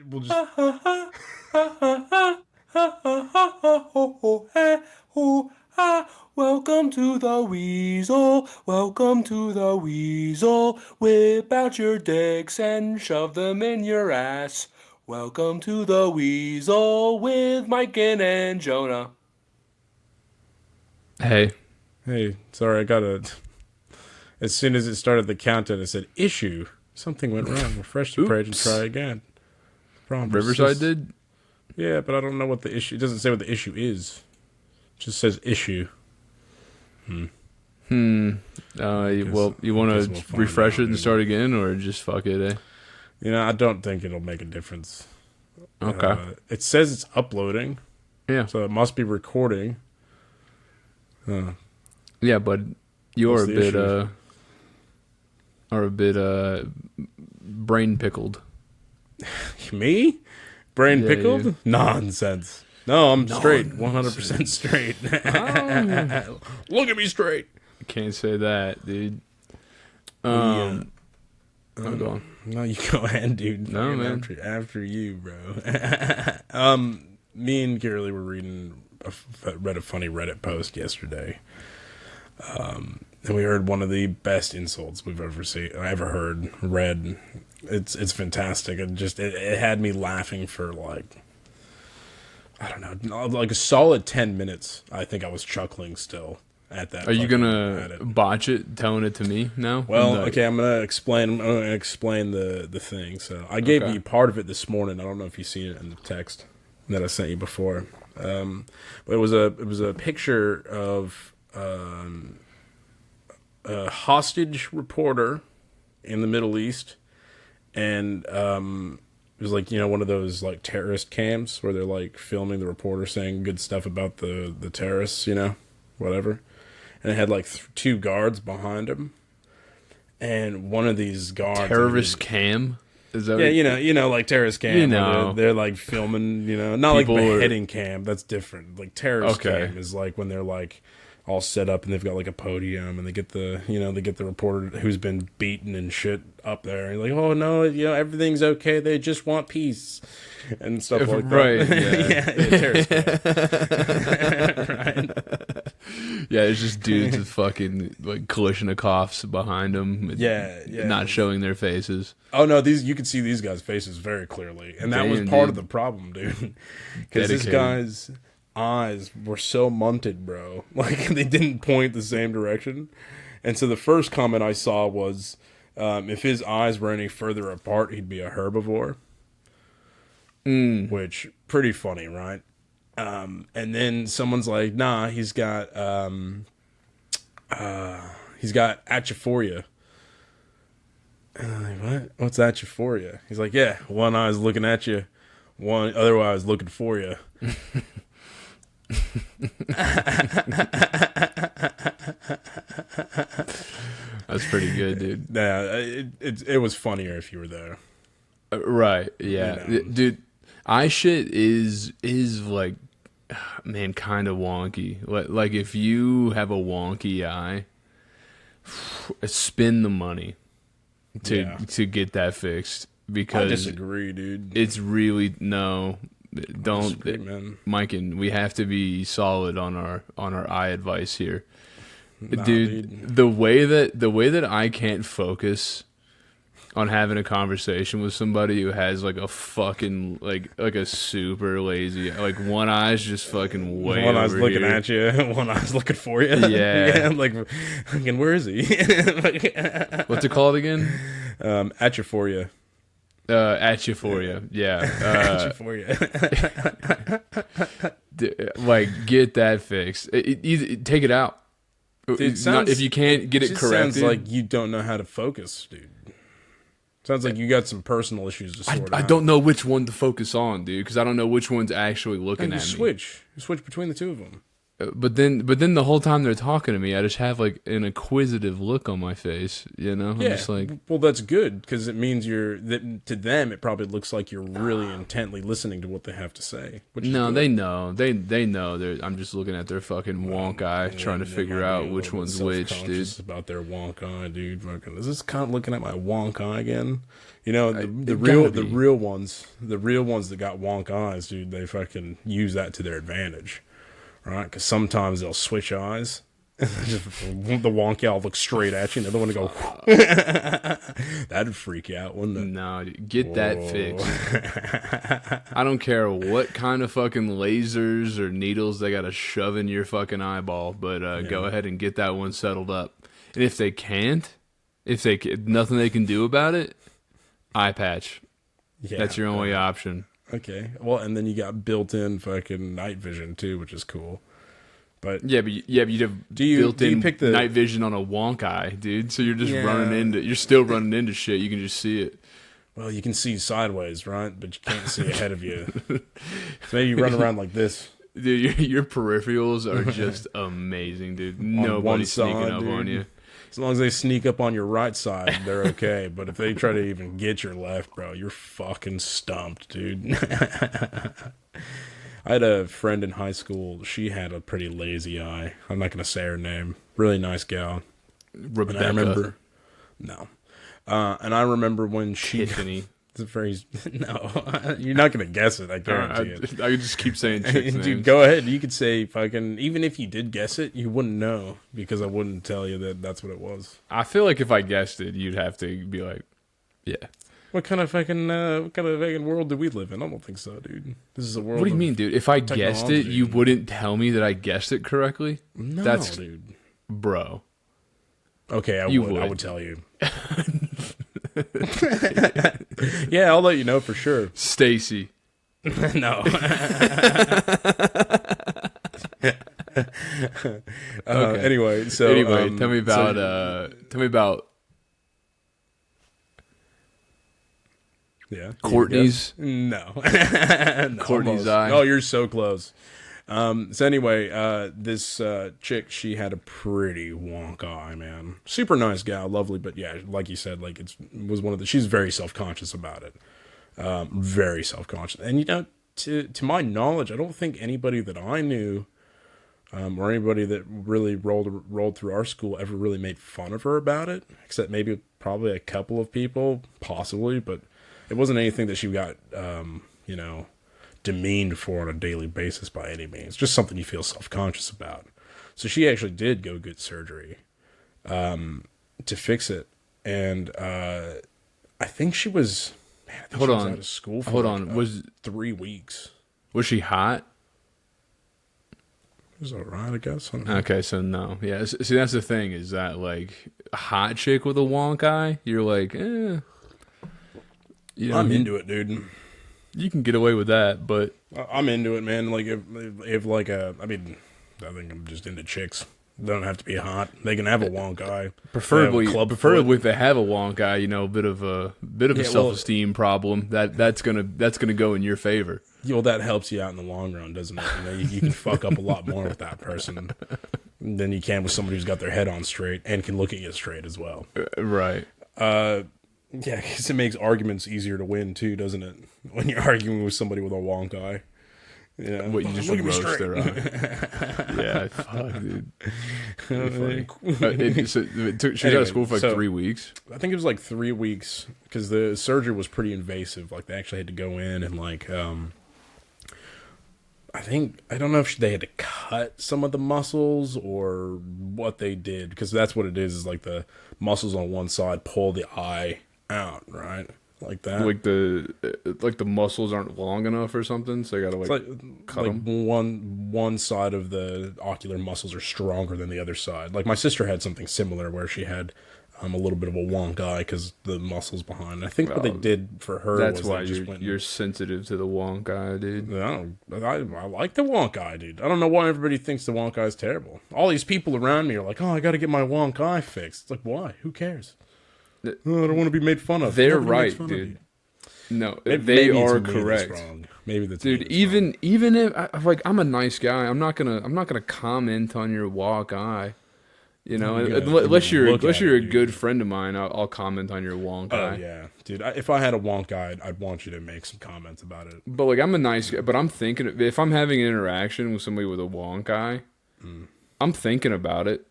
we'll just. Welcome to the Weasel. Welcome to the Weasel. Whip out your dicks and shove them in your ass. Welcome to the Weasel with Micans and Jonah. Hey, Hey, sorry, I got a. As soon as it started the countdown, it said issue. Something went wrong. Refresh the page and try again. Promise. Riverside did? Yeah, but I don't know what the issue. It doesn't say what the issue is. It just says issue. Well, you want to refresh it and start again, or just fuck it, eh? You know, I don't think it'll make a difference. Okay. It says it's uploading. Yeah. So it must be recording. Yeah, but you're What's a the bit, issue? brain pickled. Me? Brain Yeah, pickled? you. Nonsense. No, I'm straight. 100% straight. Look at me straight. Can't say that, dude. Yeah. Go on. No, you go ahead, dude. No, Fucking man. After you, bro. Me and Girly were read a funny Reddit post yesterday. And we heard one of the best insults we've ever heard read. It's fantastic. It had me laughing for like, I don't know, like a solid 10 minutes. I think I was chuckling still at that. Are you gonna botch it, telling it to me now? Well, okay, I'm gonna explain the thing. So I gave you part of it this morning. I don't know if you've seen it in the text that I sent you before. But it was a picture of a hostage reporter in the Middle East, and it was like, you know, one of those like terrorist cams where they're like filming the reporter saying good stuff about the terrorists, you know, whatever. And it had like two guards behind him, and one of these guards terrorist cam. Is that you know, like terrorist cam. You know. They're like filming, you know, not People like beheading cam. That's different. Like terrorist Okay. cam is like when they're like all set up and they've got like a podium and they get the reporter who's been beaten and shit up there. And like, oh no, you know, everything's okay. They just want peace and stuff like that. Right? Yeah, terrorist cam. Right. Yeah, it's just dudes with fucking like Kalashnikovs behind them. Yeah. Not showing their faces. Oh no, you could see these guys' faces very clearly, and that was Damn, part dude. of the problem, dude. Because this Dedicated. guy's eyes were so munted, bro. Like they didn't point the same direction. And so the first comment I saw was, if his eyes were any further apart, he'd be a herbivore. Which pretty funny, right? And then someone's like, nah, he's got achaphoria. And I'm like, what? What's achaphoria? He's like, yeah, one eye's looking at you, one other eye's looking for you. That's pretty good, dude. Yeah, it was funnier if you were there. Right? Yeah, You know. dude. Eye shit is like, man, kind of wonky. Like if you have a wonky eye, spend the money to get that fixed, because I disagree, dude. it's really don't disagree, man. Mike, and we have to be solid on our eye advice here. Nah, dude, the way that I can't focus on having a conversation with somebody who has like a fucking like a super lazy, like one eye's just fucking way One eye's over looking here. at you, one eye's looking for you. Yeah. like, fucking, where is he? What's it called again? Achaphoria. At you for you, yeah. Achaphoria. Like get that fixed. Either take it out. Dude, If you can't get it just corrected, sounds like you don't know how to focus, dude. Sounds like you got some personal issues to sort out. I don't know which one to focus on, dude, because I don't know which one's actually looking And you at me. switch. You switch between the two of them. But then the whole time they're talking to me, I just have like an inquisitive look on my face. You know, I'm Yeah, just like, well, that's good because it means to them it probably looks like you're really intently listening to what they have to say. Which is no, good. they know, they know. I'm just looking at their fucking wonk eye, trying to They figure might be out a little which bit one's which, dude. self-conscious about their wonk eye, dude. Fucking, is this kind of looking at my wonk eye again? You know, the real ones that got wonk eyes, dude. They fucking use that to their advantage, right? Because sometimes they'll switch eyes. Just the wonky eye look straight at you, and the other one to go. That'd freak you out, wouldn't it? No, dude, get that fixed. I don't care what kind of fucking lasers or needles they gotta shove in your fucking eyeball, but go ahead and get that one settled up. And if they can't, nothing they can do about it, eye patch. Yeah, that's your only option. Okay, well, and then you got built-in fucking night vision too, which is cool. But you'd have built-in pick the night vision on a wonk eye, dude. So you're just you're still running into shit. You can just see it. Well, you can see sideways, right? But you can't see ahead of you. So maybe you run around like this. Dude, your peripherals are just amazing, dude. Nobody's sneaking up on you. As long as they sneak up on your right side, they're okay. But if they try to even get your left, bro, you're fucking stumped, dude. I had a friend in high school. She had a pretty lazy eye. I'm not going to say her name. Really nice gal. Rebecca. And I remember... No. And I remember when she... Tiffany. The phrase... No. You're not going to guess it. I guarantee it. I could just keep saying chicks' names. Dude, go ahead. You could say fucking... Even if you did guess it, you wouldn't know. Because I wouldn't tell you that that's what it was. I feel like if I guessed it, you'd have to be like, yeah. What kind of fucking world do we live in? I don't think so, dude. This is a world. What do you mean, dude? If I guessed it, you wouldn't tell me that I guessed it correctly? No, dude. Bro. Okay, I would tell you. Yeah, I'll let you know for sure. Stacy. No. Okay. Anyway, tell me about yeah, Courtney's. No. Courtney's almost. eye. Oh, you're so close. So anyway, this chick, she had a pretty wonk eye, man. Super nice gal, lovely, but yeah, like you said, like was one of the. She's very self-conscious about it. Very self-conscious, and you know, to my knowledge, I don't think anybody that I knew, or anybody that really rolled through our school ever really made fun of her about it, except maybe probably a couple of people, possibly, but. It wasn't anything that she got, demeaned for on a daily basis by any means. Just something you feel self-conscious about. So she actually did go get surgery to fix it. And I think she was... Man, I think she was out of school for was 3 weeks. Was she hot? It was alright, I guess. Okay, so no. Yeah, see, that's the thing, is that, like, a hot chick with a wonk eye, you're like, eh... You know, I'm into it, dude. You can get away with that, but I'm into it, man. Like if like I think I'm just into chicks. They don't have to be hot. They can have a wonk eye. Preferably if they have a wonk eye, you know, a bit of a self-esteem problem. That's gonna go in your favor. Well, that helps you out in the long run, doesn't it? You know, you can fuck up a lot more with that person than you can with somebody who's got their head on straight and can look at you straight as well. Right. Yeah, because it makes arguments easier to win too, doesn't it? When you're arguing with somebody with a wonk eye. Yeah. What, you just roast their eye. Yeah, fuck, dude. She was out of school for like 3 weeks. I think it was like 3 weeks because the surgery was pretty invasive. Like they actually had to go in and like, I don't know if they had to cut some of the muscles or what they did, because that's what it is like the muscles on one side pull the eye out, right? Like that. Like the muscles aren't long enough or something, so you gotta cut them. One side of the ocular muscles are stronger than the other side. Like my sister had something similar where she had a little bit of a wonk eye because the muscles behind. I think what they did for her that's was why you're sensitive to the wonk eye, dude. I like the wonk eye, dude. I don't know why everybody thinks the wonk eye is terrible. All these people around me are like, oh, I got to get my wonk eye fixed. It's like, why? Who cares? I don't want to be made fun of. They're right, dude. No, they are correct. Maybe the Dude, tomato's wrong. even if like I'm a nice guy, I'm not gonna comment on your walk eye. You know, You're unless gonna look at you're it, a good dude. friend of mine, I'll comment on your wonk Oh eye. yeah, dude. If I had a Wonk eye, I'd want you to make some comments about it. But like I'm a nice guy, but I'm thinking if I'm having an interaction with somebody with a wonk eye, I'm thinking about it.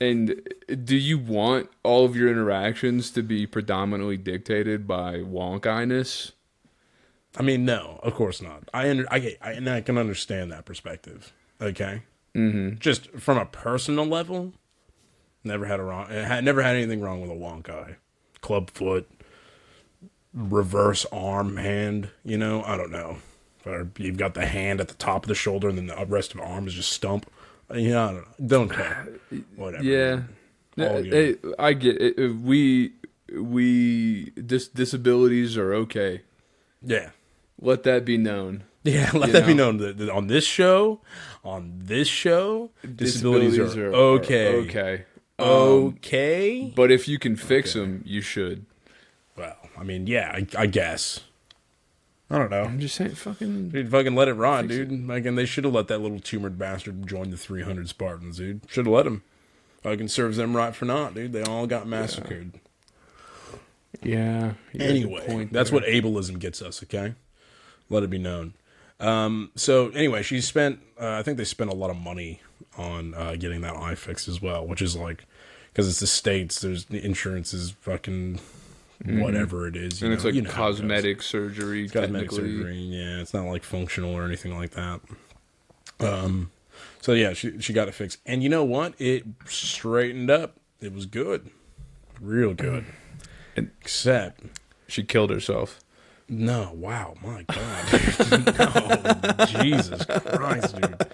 And do you want all of your interactions to be predominantly dictated by wonk eye-ness? I mean, no, of course not. And I can understand that perspective. Okay, just from a personal level, never never had anything wrong with a Wonk eye, club foot, reverse arm, hand. You know, I don't know. Or you've got the hand at the top of the shoulder, and then the rest of the arm is just stump. Yeah, I don't care. Whatever. Yeah. All good. I get it. Disabilities are okay. Yeah. Let that be known. Yeah, let You that be know? known that on this show, disabilities are okay. Okay. Okay. But if you can fix them, you should. Well, I mean, yeah, I guess. I don't know. I'm just saying, fucking. Dude, fucking let it ride, dude. Fucking, they should have let that little tumored bastard join the 300 Spartans, dude. Should have let him. Fucking serves them right for naught, dude. They all got massacred. Yeah. Anyway, that's what ableism gets us, okay? Let it be known. So anyway, she spent, I think they spent a lot of money on getting that eye fixed as well, which is like, because it's the States, the insurance is fucking whatever it is. And it's like you know how it goes. cosmetic surgery, Cosmetic technically. surgery, yeah. It's not like functional or anything like that. So yeah, she got it fixed. And you know what? It straightened up. It was good. Real good. Except... She killed herself. No, wow, my God. No, Jesus Christ, dude.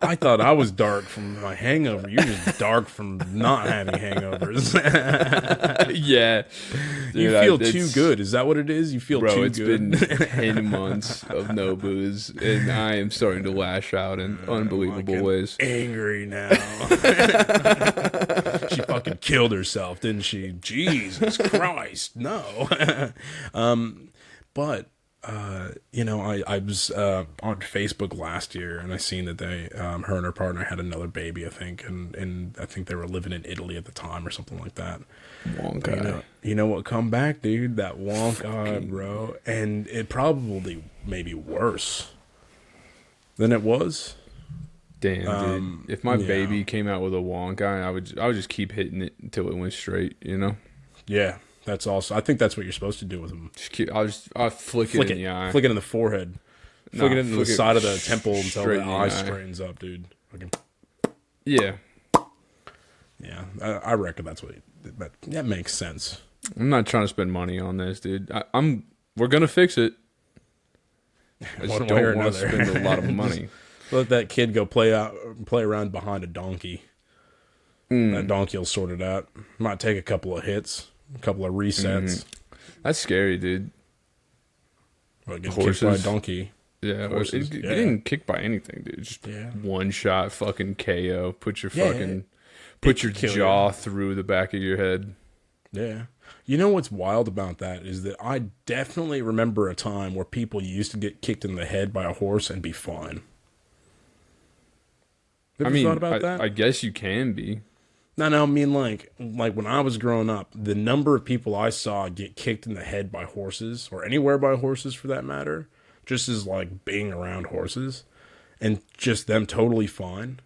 I thought I was dark from my hangover. You're just dark from not having hangovers. Yeah. You Dude, feel too good. Is that what it is? You feel Bro, too it's good? been 10 months of no booze, and I am starting to lash out in unbelievable ways. Angry now. She fucking killed herself, didn't she? Jesus Christ, no. But you know, I was on Facebook last year, and I seen that they, her and her partner had another baby, I think, and I think they were living in Italy at the time or something like that. Wonk You know what? Come back, dude. That Wonk eye, bro, and it probably maybe worse than it was. Damn, dude. If my baby came out with a wonk eye, I would just keep hitting it until it went straight, you know? Yeah, that's also. I think that's what you're supposed to do with them. I'll flick it in the eye. Flick it in the forehead. Flick it into the side of the temple until straight the in the eye eye. straightens up, dude. Fucking- Yeah. Yeah, I reckon that's what. That makes sense. I'm not trying to spend money on this, dude. We're gonna fix it. I just One way or don't want to another. spend a lot of money. Let that kid go play around behind a donkey. That donkey will sort it out. Might take a couple of hits, a couple of resets. That's scary, dude. But get kicked by a donkey. Yeah, Horses, it yeah. didn't kick by anything, dude. Just one shot, fucking KO. Put your kill jaw through the back of your head. Yeah. You know what's wild about that is that I definitely remember a time where people used to get kicked in the head by a horse and be fine. Have you thought about that? I guess you can be. No, I mean like when I was growing up, the number of people I saw get kicked in the head by horses, or anywhere by horses for that matter, just as like being around horses, and just them totally fine,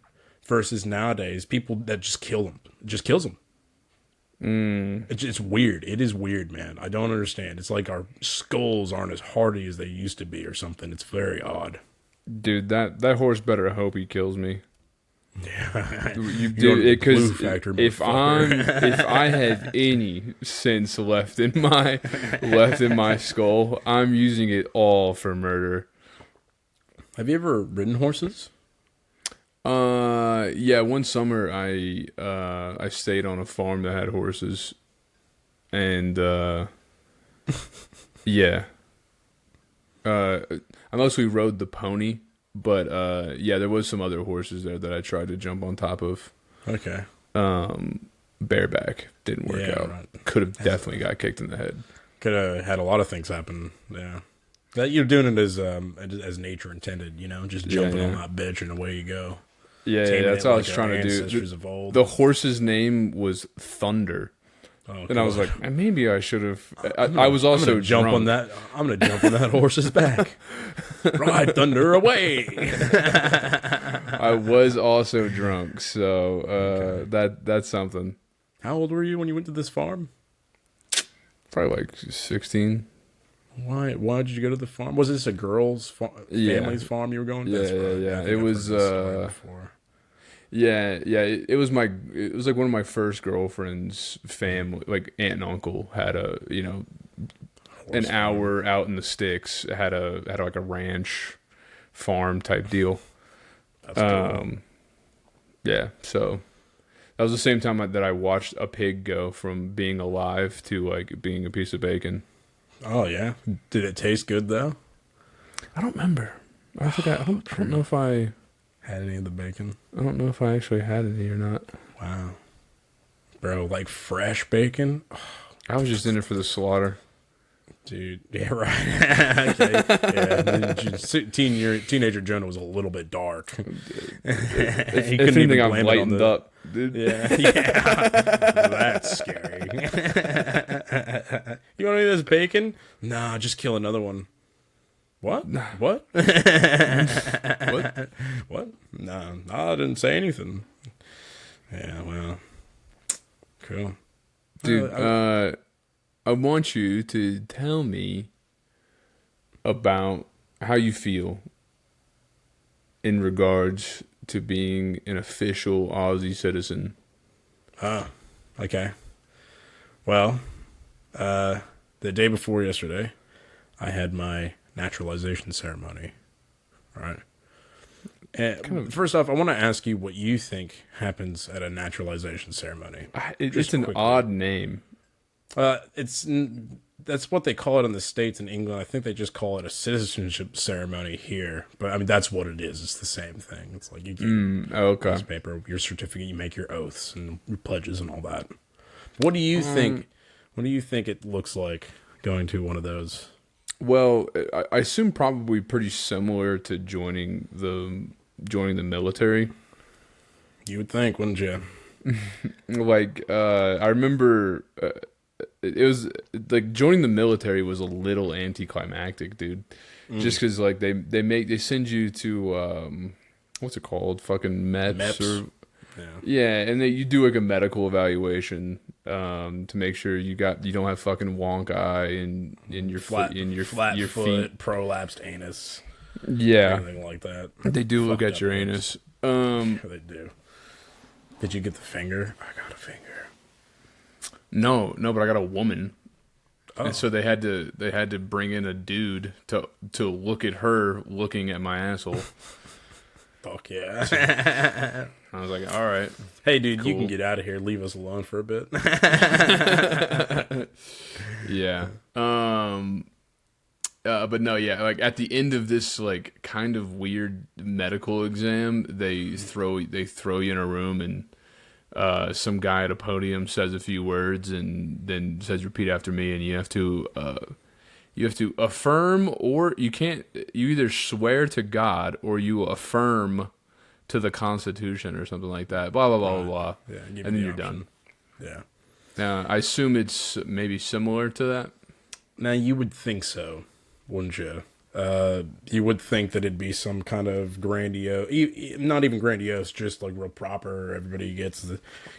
versus nowadays people that just kill them, it just kills them. It's weird. It is weird, man. I don't understand. It's like our skulls aren't as hardy as they used to be, or something. It's very odd. Dude, that horse better hope he kills me. Yeah, You You're do it the glue because factor, if I have any sense left in my skull, I'm using it all for murder. Have you ever ridden horses? Yeah, one summer I stayed on a farm that had horses, and yeah, I mostly rode the pony. But, yeah, there was some other horses there that I tried to jump on top of. Okay. Bareback. Didn't work out. Right. Could have definitely got kicked in the head. Could have had a lot of things happen. Yeah. That you're doing it as nature intended, you know, just jumping on that bitch and away you go. Yeah, that's what I was trying to do. Ancestors of old. The horse's name was Thunder. Oh, and I was like, maybe I should have. I was also I'm gonna jump on that. I'm gonna jump on that horse's back. Ride Thunder away. I was also drunk, so that's something. How old were you when you went to this farm? Probably like 16. Why did you go to the farm? Was this a girl's family's farm you were going to? Yeah. It was it was like one of my first girlfriend's family, like aunt and uncle had a, you know, an hour out in the sticks, had like a ranch farm type deal. That's cool. Yeah, so that was the same time that I watched a pig go from being alive to like being a piece of bacon. Oh yeah, did it taste good though? I don't remember. I don't know if I had any of the bacon. I don't know if I actually had any or not. Wow, bro, like fresh bacon. I was just in it for the slaughter, dude. Yeah, right. Okay. Yeah, teenager Jonah was a little bit dark. If anything, I've lightened up, dude. Yeah. That's scary. You want any of this bacon? Nah, just kill another one. What? What? What? What? No, I didn't say anything. Yeah, well, cool. Dude, I want you to tell me about how you feel in regards to being an official Aussie citizen. Okay. Well, the day before yesterday, I had my naturalization ceremony. Right. And first off, I want to ask you what you think happens at a naturalization ceremony. It's an odd name. That's what they call it in the States and England. I think they just call it a citizenship ceremony here. But I mean, that's what it is. It's the same thing. It's like you get this paper, your certificate, you make your oaths and your pledges and all that. What do you think? What do you think it looks like going to one of those? Well, I assume probably pretty similar to joining the military. You would think, wouldn't you? Like, I remember it was like joining the military was a little anticlimactic, dude. Just because like they send you to what's it called? Fucking MEPS. Or yeah, and then you do like a medical evaluation to make sure you don't have fucking wonk eye in your flat your foot, feet, prolapsed anus. Yeah, anything like that. They do look at your anus. They do. Did you get the finger? I got a finger. No, but I got a woman. Oh. And so they had to bring in a dude to look at her looking at my asshole. Fuck yeah. I was like, all right. Hey, dude, cool. You can get out of here. Leave us alone for a bit. Yeah. But no, yeah. Like at the end of this, like kind of weird medical exam, they throw you in a room and some guy at a podium says a few words and then says, "Repeat after me," and you have to affirm, or you either swear to God or you affirm to the Constitution or something like that. Blah blah blah blah blah. Yeah, and then you're done. Yeah. Now I assume it's maybe similar to that. Now you would think so, wouldn't you? You would think that it'd be some kind of grandiose, not even grandiose, just like real proper. Everybody gets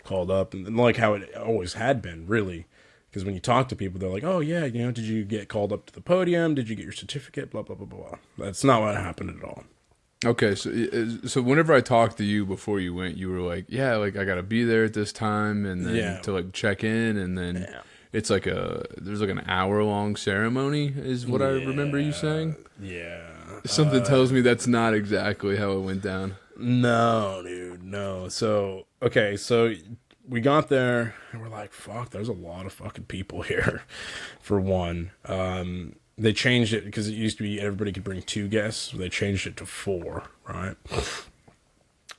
called up, and like how it always had been, really. Because when you talk to people, they're like, "Oh yeah, you know, did you get called up to the podium? Did you get your certificate? Blah blah blah blah blah." That's not what happened at all. Okay, so whenever I talked to you before you went, you were like, "Yeah, like I gotta be there at this time," and then to like check in, and then it's like there's like an hour-long ceremony, is what I remember you saying. Yeah, something tells me that's not exactly how it went down. No, dude, no. So okay, so we got there and we're like, fuck, there's a lot of fucking people here. For one, they changed it because it used to be everybody could bring 2 guests. They changed it to 4, right?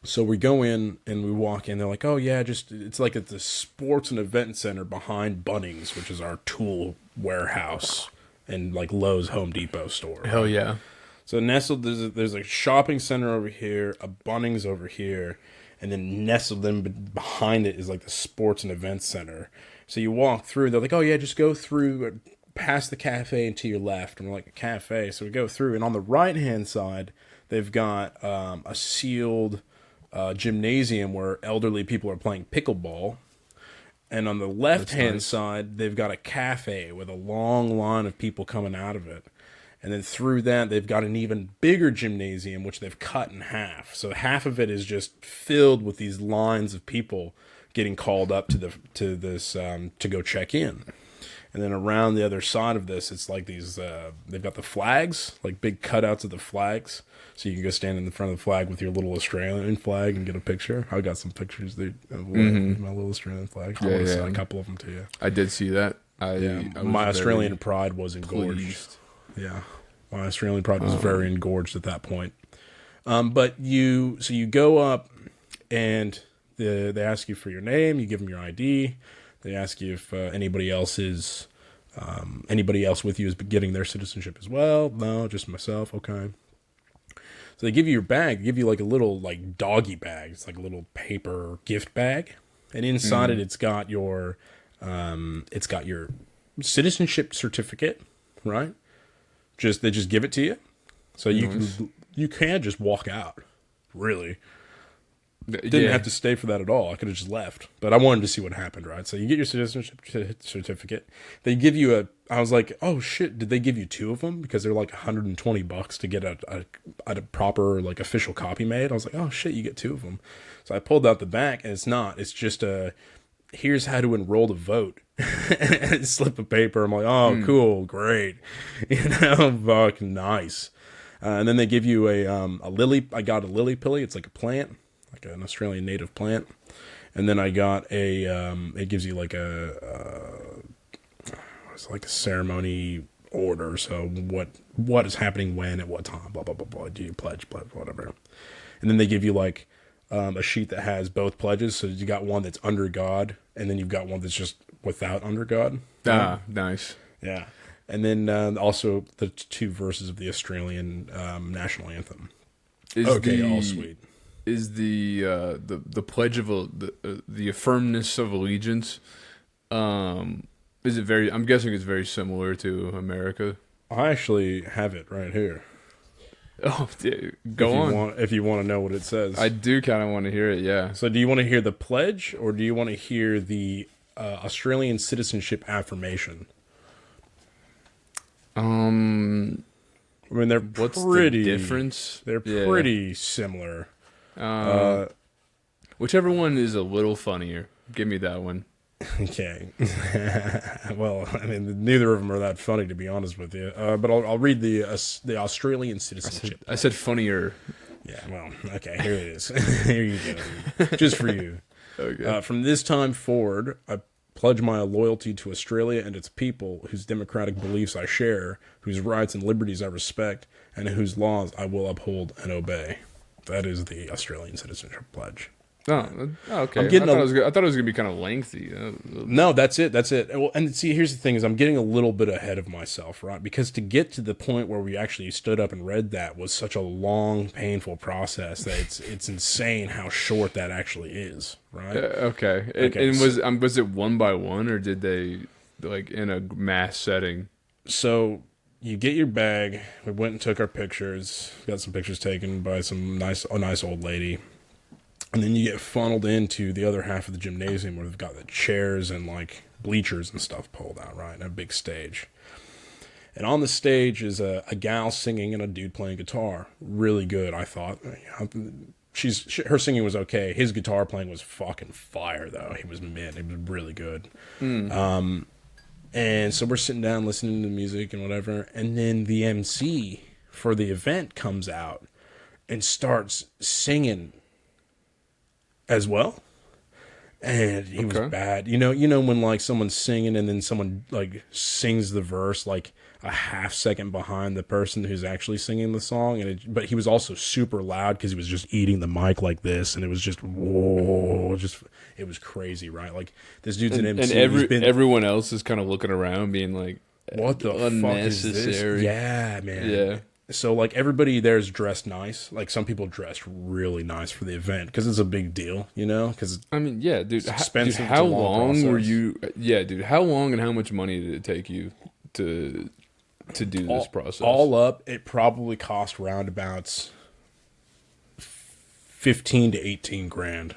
So we go in and we walk in. They're like, "Oh yeah, it's like at the sports and event center behind Bunnings, which is our tool warehouse and like Lowe's Home Depot store. Hell yeah. So nestled, there's a shopping center over here, a Bunnings over here, and then nestled in behind it is like the sports and events center. So you walk through, they're like, oh yeah, just go through past the cafe and to your left. And we're like, a cafe. So we go through, and on the right-hand side, they've got a sealed gymnasium where elderly people are playing pickleball. And on the left-hand side, they've got a cafe with a long line of people coming out of it. And then through that, they've got an even bigger gymnasium, which they've cut in half. So half of it is just filled with these lines of people getting called up to this to go check in. And then around the other side of this, it's like these, they've got the flags, like big cutouts of the flags. So you can go stand in the front of the flag with your little Australian flag and get a picture. I got some pictures there of my little Australian flag. I want to send a couple of them to you. I did see that. My Australian pride was engorged. Yeah. My Australian pride was very engorged at that point. But you go up and they ask you for your name. You give them your ID. They ask you if anybody else with you is getting their citizenship as well. No, just myself. Okay. So they give you your bag. They give you like a little like doggy bag. It's like a little paper gift bag, and inside it, it's got your citizenship certificate, right? They just give it to you, so you can just walk out. Really, didn't have to stay for that at all. I could have just left, but I wanted to see what happened, right? So you get your citizenship certificate. They give you I was like, oh shit, did they give you two of them? Because they're like $120 to get a proper like official copy made. I was like, oh shit, you get two of them. So I pulled out the back, and it's just here's how to enroll to vote. Slip of paper. I'm like, oh, cool, great. Fuck, nice. And then they give you a lily. I got a lily pilly. It's like a plant, like an Australian native plant. And then I got it gives you like it's like a ceremony order. So what is happening when, at what time, blah, blah, blah, blah. Do you pledge, blah, whatever. And then they give you like a sheet that has both pledges. So you got one that's under God, and then you've got one that's just without under God. Ah, nice. Yeah. And then also the two verses of the Australian national anthem. All sweet. Is the pledge of the firmness of allegiance? Is it very? I'm guessing it's very similar to America. I actually have it right here. Oh, dude, go on. If you want to know what it says, I do kind of want to hear it. Yeah. So, do you want to hear the pledge, or do you want to hear the Australian citizenship affirmation? I mean, they're what's pretty the difference? They're pretty similar. Whichever one is a little funnier. Give me that one. Okay. Well, I mean, neither of them are that funny, to be honest with you. But I'll read the Australian citizenship. I said funnier. Yeah. Well, okay. Here it is. Here you go. Just for you. Okay. From this time forward, I pledge my loyalty to Australia and its people, whose democratic beliefs I share, whose rights and liberties I respect, and whose laws I will uphold and obey. That is the Australian citizenship pledge. Oh, okay. I thought it was gonna be kind of lengthy. No, that's it. Well, and see, here's the thing: is I'm getting a little bit ahead of myself, right? Because to get to the point where we actually stood up and read that was such a long, painful process that it's insane how short that actually is, right? Okay. And was it one by one, or did they like in a mass setting? So you get your bag. We went and took our pictures. Got some pictures taken by a nice old lady. And then you get funneled into the other half of the gymnasium where they've got the chairs and like bleachers and stuff pulled out, right? And a big stage. And on the stage is a gal singing and a dude playing guitar. Really good, I thought. Her singing was okay. His guitar playing was fucking fire, though. He was mid. It was really good. And so we're sitting down listening to the music and whatever. And then the MC for the event comes out and starts singing as well, and he was bad. You know when like someone's singing and then someone like sings the verse like a half second behind the person who's actually singing the song, but he was also super loud because he was just eating the mic like this, and it was just it was crazy, right? Like this dude's an MC, and everyone else is kind of looking around, being like, what the fuck is this? Unnecessary. Yeah, man. Yeah. So like everybody there's dressed nice. Like some people dressed really nice for the event because it's a big deal, you know? Because I mean, yeah, dude. it's expensive. Dude, how it's a long were process. you? Yeah, dude. How long and how much money did it take you to do this process? All up, it probably cost roundabouts 15 to 18 grand.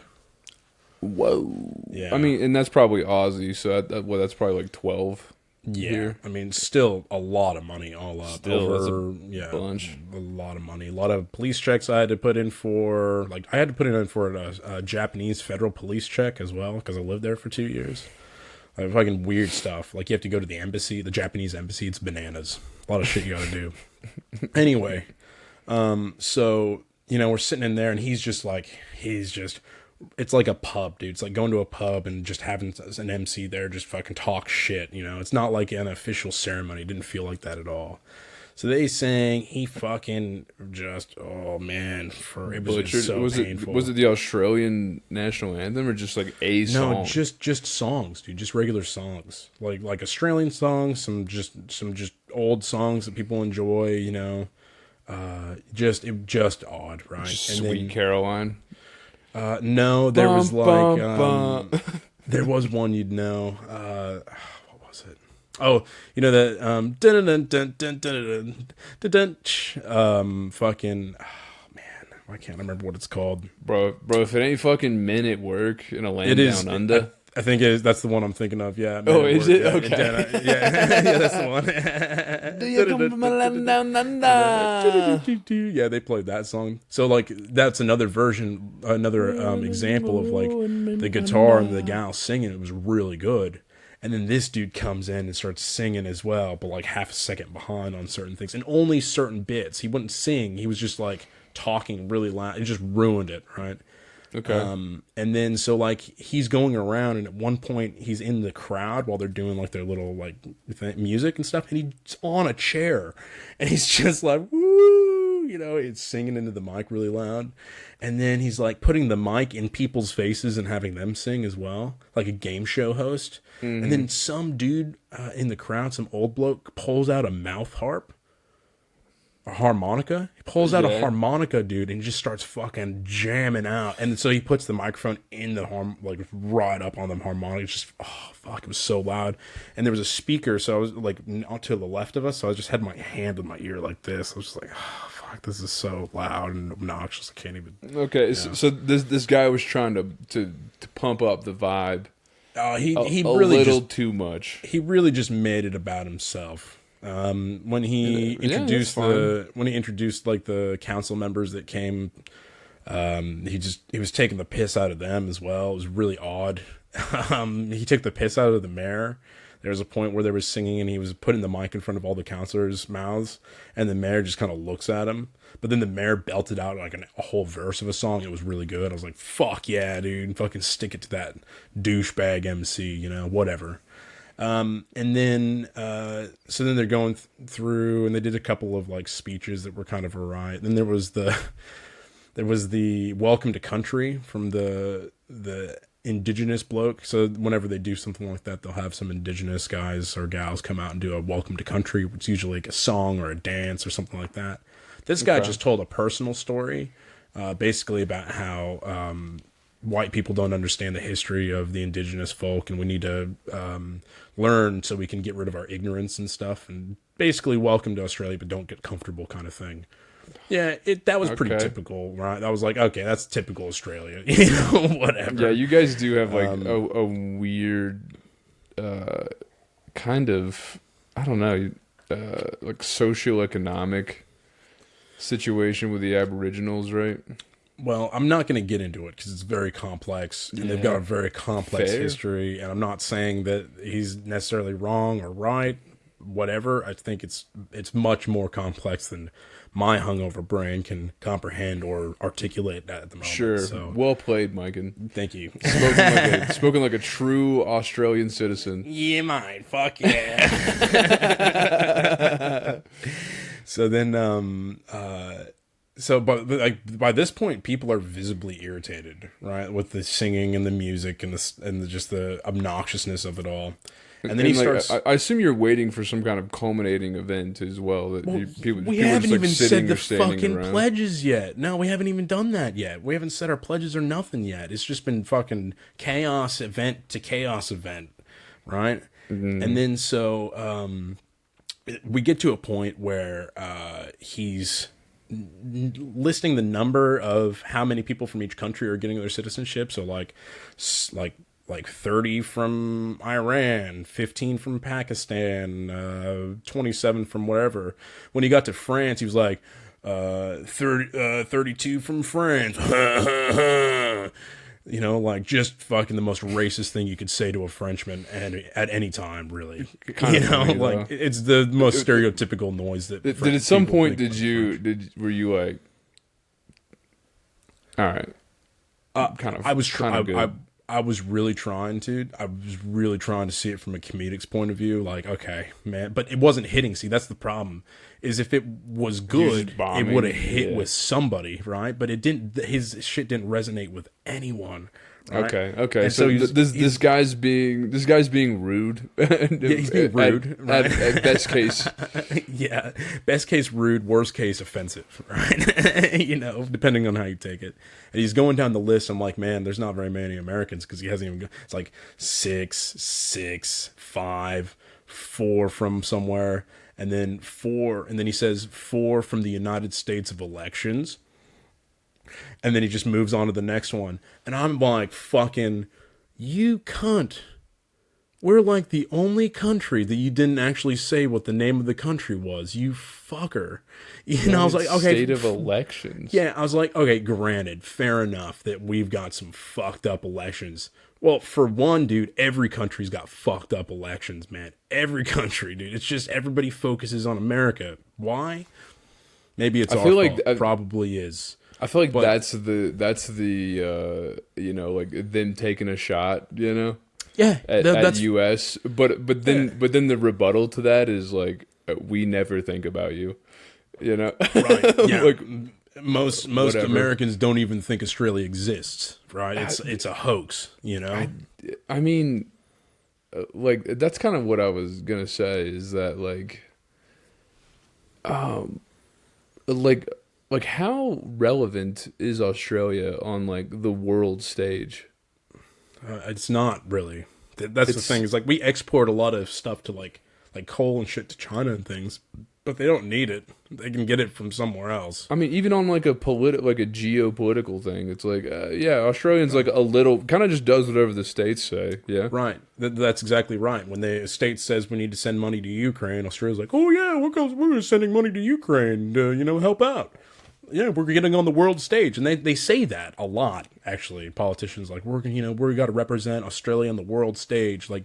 Whoa. Yeah. I mean, and that's probably Aussie, so that's probably like 12. Yeah, here. I mean, still a lot of money all up. Still, that's bunch. A lot of money. A lot of police checks I had to put in for. Like, I had to put in for a Japanese federal police check as well because I lived there for 2 years. Like, fucking weird stuff. Like, you have to go to the embassy, the Japanese embassy. It's bananas. A lot of shit you got to do. Anyway, so we're sitting in there, and he's just. It's like a pub, dude. It's like going to a pub and just having an MC there just fucking talk shit, It's not like an official ceremony. It didn't feel like that at all. So they sang, he fucking just, oh man, it was just so painful. Was it the Australian national anthem or just like a song? No, just songs, dude. Just regular songs. Like Australian songs, some just old songs that people enjoy, just odd, right? Just and Sweet then, Caroline. No, there was like bum. there was one you'd know. What was it? Oh, that fucking man, I can't remember what it's called. Bro, if it ain't fucking Men at Work in a land It is down under. I think it is. That's the one I'm thinking of. Yeah. Oh, is it? Yeah, Okay. yeah, that's the one. Do you come from a land down under? Yeah, they played that song. So like that's another version, another example of like the guitar and the gal singing. It was really good. And then this dude comes in and starts singing as well, but like half a second behind on certain things and only certain bits. He wouldn't sing. He was just like talking really loud. It just ruined it, right? Okay. And then so like he's going around, and at one point he's in the crowd while they're doing like their little like music and stuff, and he's on a chair, and he's just like woo, he's singing into the mic really loud, and then he's like putting the mic in people's faces and having them sing as well, like a game show host. Mm-hmm. And then some dude in the crowd, some old bloke, pulls out a mouth harp. A harmonica. He pulls out a harmonica, dude, and just starts fucking jamming out. And so he puts the microphone in the like right up on the harmonica. It's just it was so loud. And there was a speaker, so I was like to the left of us. So I just had my hand on my ear like this. I was just like, fuck, this is so loud and obnoxious. I can't even. Okay, so this guy was trying to pump up the vibe. He a really little just, too much. He really just made it about himself. When he introduced like the council members that came, he was taking the piss out of them as well. It was really odd. He took the piss out of the mayor. There was a point where they were singing and he was putting the mic in front of all the councilors' mouths, and the mayor just kind of looks at him. But then the mayor belted out like a whole verse of a song. It was really good. I was like, fuck yeah, dude. Fucking stick it to that douchebag MC, whatever. And then, so then they're going through, and they did a couple of like speeches that were kind of awry. Then there was the welcome to country from the indigenous bloke. So whenever they do something like that, they'll have some indigenous guys or gals come out and do a welcome to country, which is usually like a song or a dance or something like that. This guy just told a personal story, basically about how, white people don't understand the history of the indigenous folk, and we need to learn so we can get rid of our ignorance and stuff, and basically welcome to Australia, but don't get comfortable kind of thing. Yeah, that was pretty typical, right? I was like, okay, that's typical Australia, whatever. Yeah, you guys do have like a weird kind of, I don't know, like socioeconomic situation with the Aboriginals, right? Well, I'm not going to get into it because it's very complex, and they've got a very complex history, and I'm not saying that he's necessarily wrong or right, whatever. I think it's much more complex than my hungover brain can comprehend or articulate at the moment. Sure. So, well played, Micans. Thank you. Spoken like a true Australian citizen. Yeah, mine. Fuck yeah. So then, but like by this point, people are visibly irritated, right, with the singing and the music and just the obnoxiousness of it all. And then he like, starts. I assume you're waiting for some kind of culminating event as well. That people We are haven't just, like, even sitting said or the standing fucking around. pledges yet. No, we haven't even done that yet. We haven't said our pledges or nothing yet. It's just been fucking chaos event to chaos event, right? And then we get to a point where he's listing the number of how many people from each country are getting their citizenship. So like 30 from Iran, 15 from Pakistan, 27 from whatever. When he got to France, he was like 32 from France. You know, like just fucking the most racist thing you could say to a Frenchman and at any time, really. Kind of funny, like though. it's the most stereotypical noise that. Did at some people point think of French. were you like, all right, kind of I was kind of good. I was really trying to. I was really trying to see it from a comedic's point of view. Like, okay, man, but it wasn't hitting. See, that's the problem. Is if it was good, it would have hit with somebody, right? But it didn't. His shit didn't resonate with anyone. Right? Okay. And So he's- this guy's being rude. Yeah, he's being rude, right? At best case. Yeah, best case rude, worst case offensive, right? You know, depending on how you take it. And he's going down the list. I'm like, man, there's not very many Americans because he hasn't even. It's like 6, 5, 4 from somewhere, and then 4, and then he says 4 from the United States of elections. And then he just moves on to the next one. And I'm like, fucking, you cunt. We're like the only country that you didn't actually say what the name of the country was. You fucker. You know, I was like, okay. State of elections. Yeah, I was like, okay, granted, fair enough that we've got some fucked up elections. Well, for one, dude, every country's got fucked up elections, man. Every country, dude. It's just everybody focuses on America. Why? Maybe it's our feel fault. like Probably is. I feel like that's the you know, like them taking a shot, you know, Yeah, at US, but then the rebuttal to that is like, we never think about you, you know. right. Yeah, like, most whatever. Americans don't even think Australia exists. Right, it's a hoax. You know. I mean, like, that's kind of what I was gonna say, is that like how relevant is Australia on like the world stage? It's not really. That's the thing. Is like we export a lot of stuff to like coal and shit to China and things, but they don't need it. They can get it from somewhere else. I mean, even on like a geopolitical thing, it's like, yeah, Australians like a little kind of just does whatever the states say. Yeah, Right. That's exactly right. When the state says we need to send money to Ukraine, Australia's like, oh yeah, we're sending money to Ukraine to, you know, help out. Yeah, we're getting on the world stage, and they say that a lot. Actually, politicians like we got to represent Australia on the world stage. Like,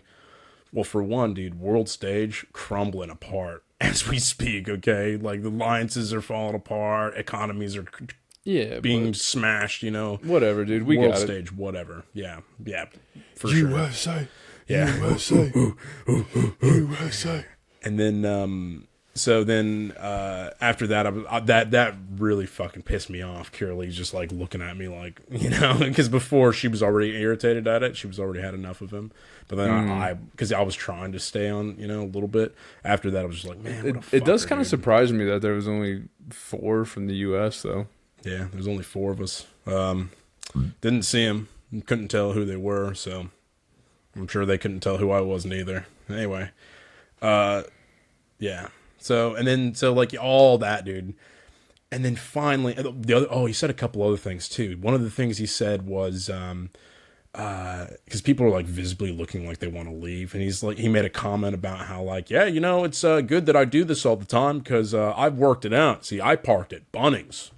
well, for one, dude, world stage crumbling apart as we speak. Okay, like the alliances are falling apart, economies are being smashed. You know, whatever, dude. We world got stage, whatever. Yeah, for sure. USA, Yeah. USA, USA. And then, after that, that really fucking pissed me off. Curly's just like looking at me like, you know, because before she was already irritated at it. She was already had enough of him. But then because I was trying to stay on, you know, a little bit. After that, I was just like, man, what a It does fucker, kind of dude. surprise me that there was only 4 from the U.S. though. Yeah, there's only 4 of us. Didn't see them. Couldn't tell who they were, so I'm sure they couldn't tell who I was neither. Anyway, yeah. So like all that, dude. And then finally, he said a couple other things too. One of the things he said was, because people are like visibly looking like they want to leave, and he made a comment about how like, yeah, you know, it's good that I do this all the time because I've worked it out. See, I parked at Bunnings.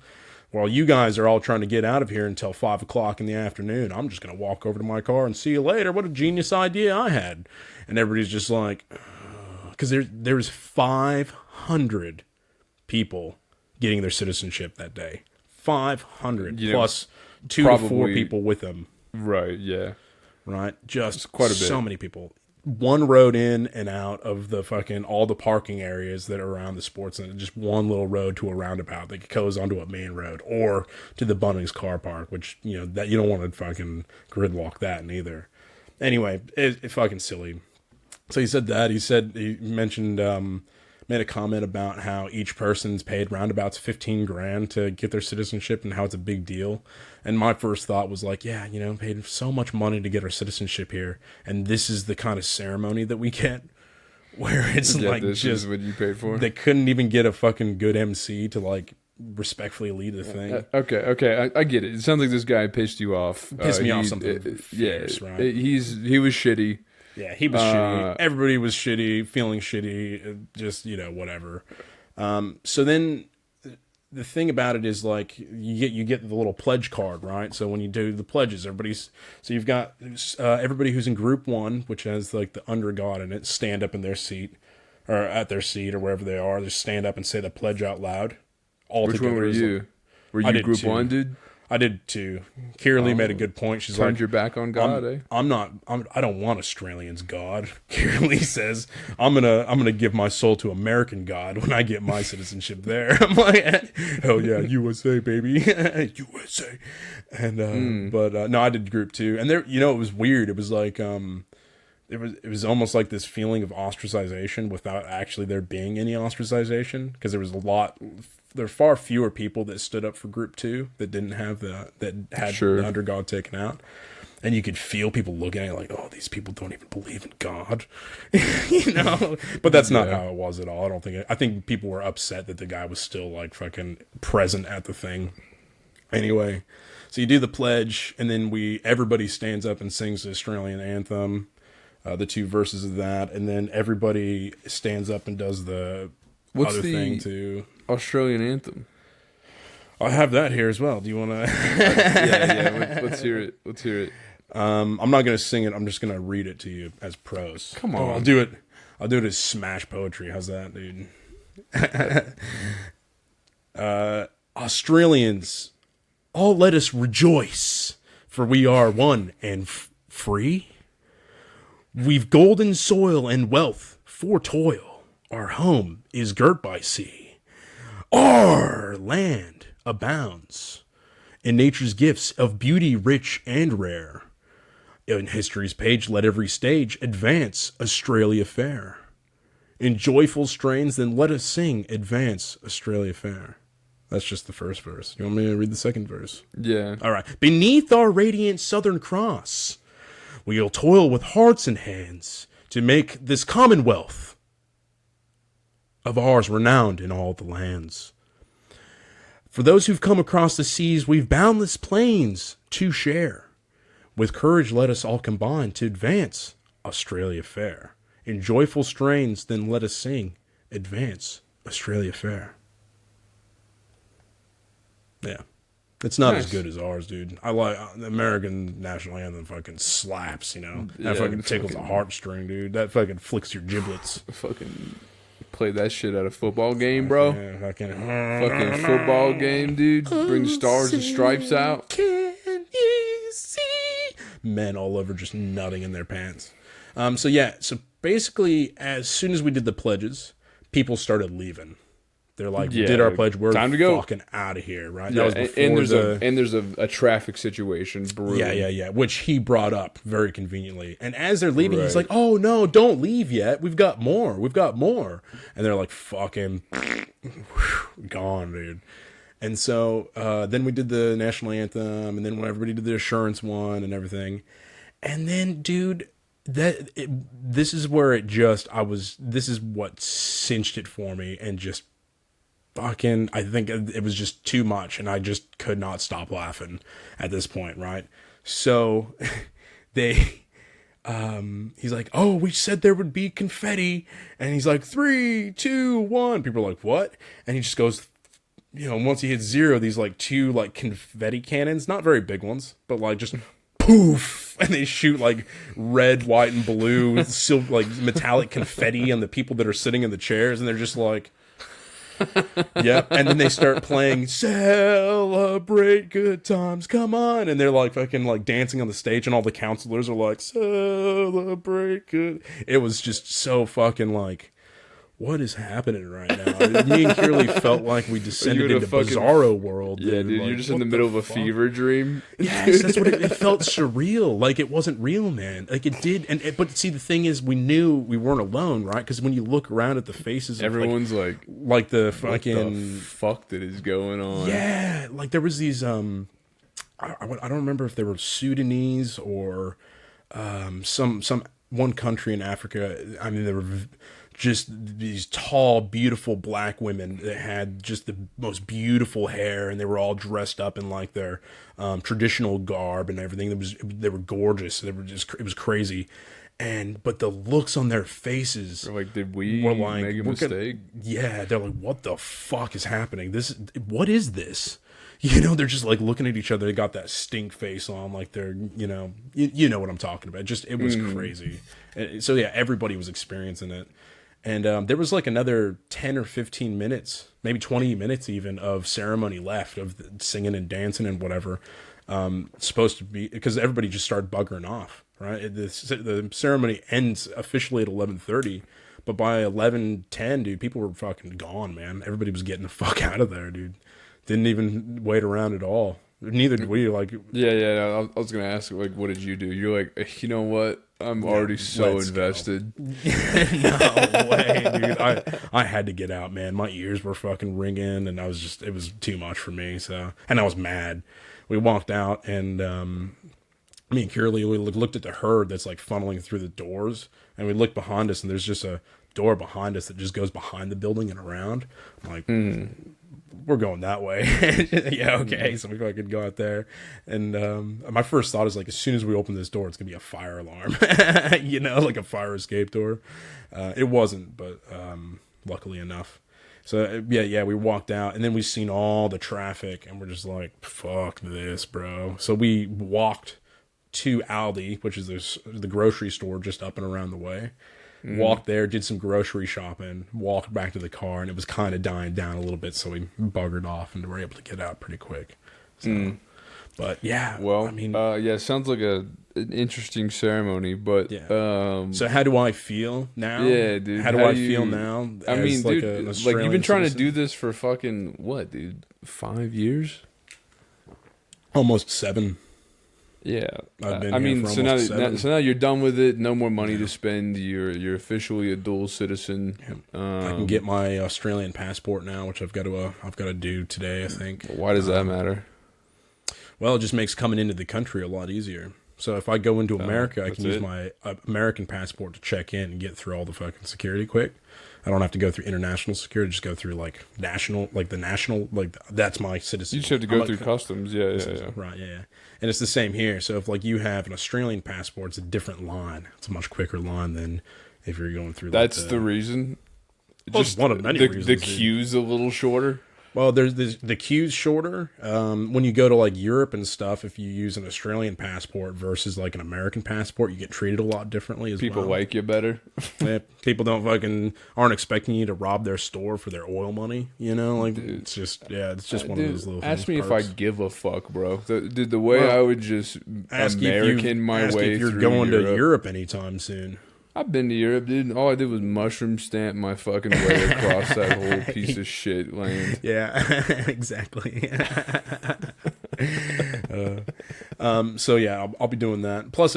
While you guys are all trying to get out of here until 5 o'clock in the afternoon, I'm just going to walk over to my car and see you later. What a genius idea I had. And everybody's just like, because there's 500 people getting their citizenship that day. 500 plus 2 to 4 people with them. Right, yeah. Right? Just quite a bit. So many people. One road in and out of the fucking all the parking areas that are around the sports center. Just one little road to a roundabout that goes onto a main road or to the Bunnings car park, which, you know, that you don't want to fucking gridlock that neither. Anyway, it's fucking silly. So he said that. He mentioned, made a comment about how each person's paid roundabouts 15 grand to get their citizenship and how it's a big deal. And my first thought was like, yeah, paid so much money to get our citizenship here. And this is the kind of ceremony that we get where it's like, this just is what you paid for. they couldn't even get a fucking good MC to like respectfully lead the thing. Okay, I get it. It sounds like this guy pissed you off. Pissed me off something fierce, right? He was shitty. Yeah, he was shitty. Everybody was shitty, feeling shitty, just, whatever. So then the thing about it is like you get the little pledge card, right? So when you do the pledges, you've got everybody who's in group 1, which has like the under God in it, stand up in their seat or at their seat or wherever they are, just stand up and say the pledge out loud. All Which one were you? Were you group 1, dude? I did too. Kira made a good point. She's turned like, your back on God, I don't want Australians' God. Kira say, I'm gonna give my soul to American God when I get my citizenship there. I'm like, hell yeah, USA baby, USA. And but no, I did group 2, and there, it was weird. It was like it was almost like this feeling of ostracization without actually there being any ostracization, because there are far fewer people that stood up for group 2 that didn't have the under God taken out. And you could feel people looking at it like, oh, these people don't even believe in God, But that's not how it was at all. I think people were upset that the guy was still like fucking present at the thing. Anyway, so you do the pledge, and then everybody stands up and sings the Australian anthem, the 2 verses of that, and then everybody stands up and does the other thing too. Australian anthem. I have that here as well. Do you want to? yeah. Let's hear it. I'm not going to sing it. I'm just going to read it to you as prose. Come on. I'll do it as smash poetry. How's that, dude? Australians, all let us rejoice, for we are one and free. We've golden soil and wealth for toil. Our home is girt by sea. Our land abounds in nature's gifts of beauty rich and rare. In history's page, let every stage advance Australia fair. In joyful strains, then let us sing, advance Australia fair. That's just the first verse. You want me to read the second verse? Yeah. All right. Beneath our radiant Southern Cross, we'll toil with hearts and hands to make this commonwealth of ours renowned in all the lands. For those who've come across the seas, we've boundless plains to share. With courage let us all combine to advance Australia fair. In joyful strains then let us sing, advance Australia fair. Yeah. It's not as good as ours, dude. I like the American national anthem. Fucking slaps, that fucking tickles a heartstring, dude. That fucking flicks your giblets. Fucking play that shit at a football game, bro. Yeah, fucking football game, dude. Bring stars and stripes out. Can you see? Men all over just nutting in their pants. So basically, as soon as we did the pledges, people started leaving. They're like, we did our pledge. We're time to go. Fucking out of here, right? Yeah, that was before there's a traffic situation brewing. Yeah. Which he brought up very conveniently. And as they're leaving, he's like, "Oh no, don't leave yet. We've got more. And they're like, "Fucking gone, dude." And so then we did the national anthem, and then when everybody did the assurance one and everything, and then, dude, this is where this is what cinched it for me, and just. Fucking, I think it was just too much, and I just could not stop laughing at this point, right? So he's like, "Oh, we said there would be confetti," and he's like, 3, 2, 1. People are like, "What?" And he just goes, once he hits 0, these like 2 like confetti cannons, not very big ones, but like just poof, and they shoot like red, white, and blue, silver, like metallic confetti on the people that are sitting in the chairs, and they're just like. Yep, and then they start playing "Celebrate Good Times, Come On," and they're like fucking like dancing on the stage, and all the counselors are like, "Celebrate good." It was just so fucking like, what is happening right now? Me and Curly felt like we descended into Bizarro world. Yeah, dude, like, you're just in the middle of a fever dream. Yes, that's what it felt surreal. Like it wasn't real, man. Like it did, but see, the thing is, we knew we weren't alone, right? Because when you look around at the faces, everyone's of like the fucking what the fuck that is going on? Yeah, like there was these I don't remember if they were Sudanese or some one country in Africa. I mean, there were just these tall, beautiful black women that had just the most beautiful hair, and they were all dressed up in like their traditional garb and everything. They were gorgeous. It was crazy. But the looks on their faces like, did we make a mistake? Yeah, they're like, what the fuck is happening? What is this? You know, they're just like looking at each other. They got that stink face on, like they're, you know what I'm talking about. It was crazy. So yeah, everybody was experiencing it. And there was like another 10 or 15 minutes, maybe 20 minutes even, of ceremony left, of singing and dancing and whatever. Supposed to be, because everybody just started buggering off, right? The ceremony ends officially at 11:30, but by 11:10, dude, people were fucking gone, man. Everybody was getting the fuck out of there, dude. Didn't even wait around at all. Neither did we. Like, yeah. I was gonna ask, like, what did you do? You're like, you know what? I'm already so invested. No way, dude. I had to get out, man. My ears were fucking ringing, and it was too much for me. So, and I was mad. We walked out, and me and Curly, we looked at the herd that's like funneling through the doors, and we looked behind us, and there's just a door behind us that just goes behind the building and around. I'm like, we're going that way. Yeah, okay. So we fucking go out there, and my first thought is like, as soon as we open this door, it's gonna be a fire alarm, you know, like a fire escape door. It wasn't, but luckily enough. So yeah, we walked out, and then we seen all the traffic, and we're just like, fuck this, bro. So we walked to Aldi, which is the grocery store just up and around the way. Walked there, did some grocery shopping, walked back to the car, and it was kind of dying down a little bit, so we buggered off and were able to get out pretty quick. So, but yeah, well, I mean, yeah, sounds like an interesting ceremony, but yeah. So how do I feel now? Yeah, dude. How do I feel now? I mean, like dude, like you've been trying to do this for fucking what, dude? 5 years? Almost 7. Yeah, I've been I mean, for so now you're done with it. No more money to spend. You're officially a dual citizen. I can get my Australian passport now, which I've got to do today, I think. Why does that matter? Well, it just makes coming into the country a lot easier. So if I go into America, I can use my American passport to check in and get through all the fucking security quick. I don't have to go through international security. Just go through like national, like the national, like that's my citizen. You just have to go through customs. Yeah. Right, yeah. And it's the same here. So if like you have an Australian passport, it's a different line. It's a much quicker line than if you're going through. That's the reason. Well, just one of many reasons. The queue's a little shorter. Well, there's the queue's shorter. When you go to like Europe and stuff, if you use an Australian passport versus like an American passport, you get treated a lot differently as people well. like you better. Yeah, people aren't expecting you to rob their store for their oil money. You know, like dude, it's just one of those little. Ask things, me perks. if I give a fuck, bro. The way I would just American my way if you're through going Europe. to Europe anytime soon. I've been to Europe, dude. All I did was mushroom stamp my fucking way across that whole piece of shit land. Yeah, exactly. So yeah, I'll be doing that. Plus,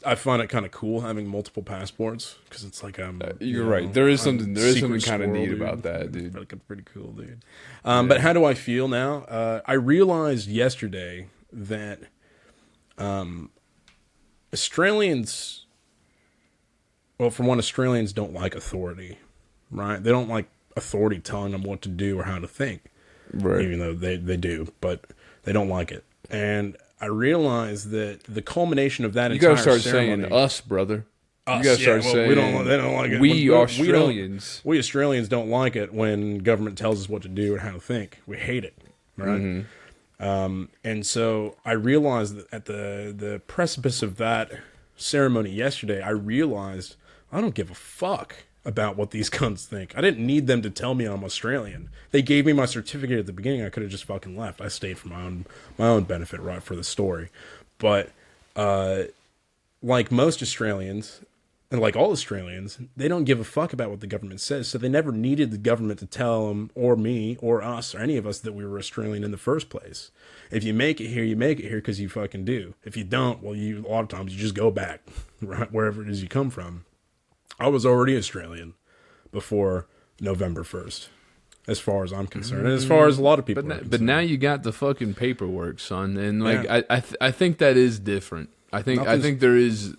I find it kind of cool having multiple passports because it's like you're right. There is something kind of neat about that, dude. It's pretty cool, dude. But how do I feel now? I realized yesterday that Australians. Well, for one, Australians don't like authority, right? They don't like authority telling them what to do or how to think, right? Even though they do, but they don't like it. And I realized that the culmination of that entire ceremony... You gotta start saying us, brother. Us, you gotta start saying... They don't like it. We Australians. We Australians don't like it when government tells us what to do or how to think. We hate it, right? Mm-hmm. And so I realized that at the precipice of that ceremony yesterday, I realized... I don't give a fuck about what these cunts think. I didn't need them to tell me I'm Australian. They gave me my certificate at the beginning. I could have just fucking left. I stayed for my own benefit, right, for the story. But like most Australians, And like all Australians, they don't give a fuck about what the government says, so they never needed the government to tell them, or me, or us, or any of us that we were Australian in the first place. If you make it here, you make it here because you fucking do. If you don't, well, a lot of times you just go back, right, wherever it is you come from. I was already Australian before November 1st, as far as I'm concerned, and as far as a lot of people are concerned. But now you got the fucking paperwork, son, and like I think that is different. I think there's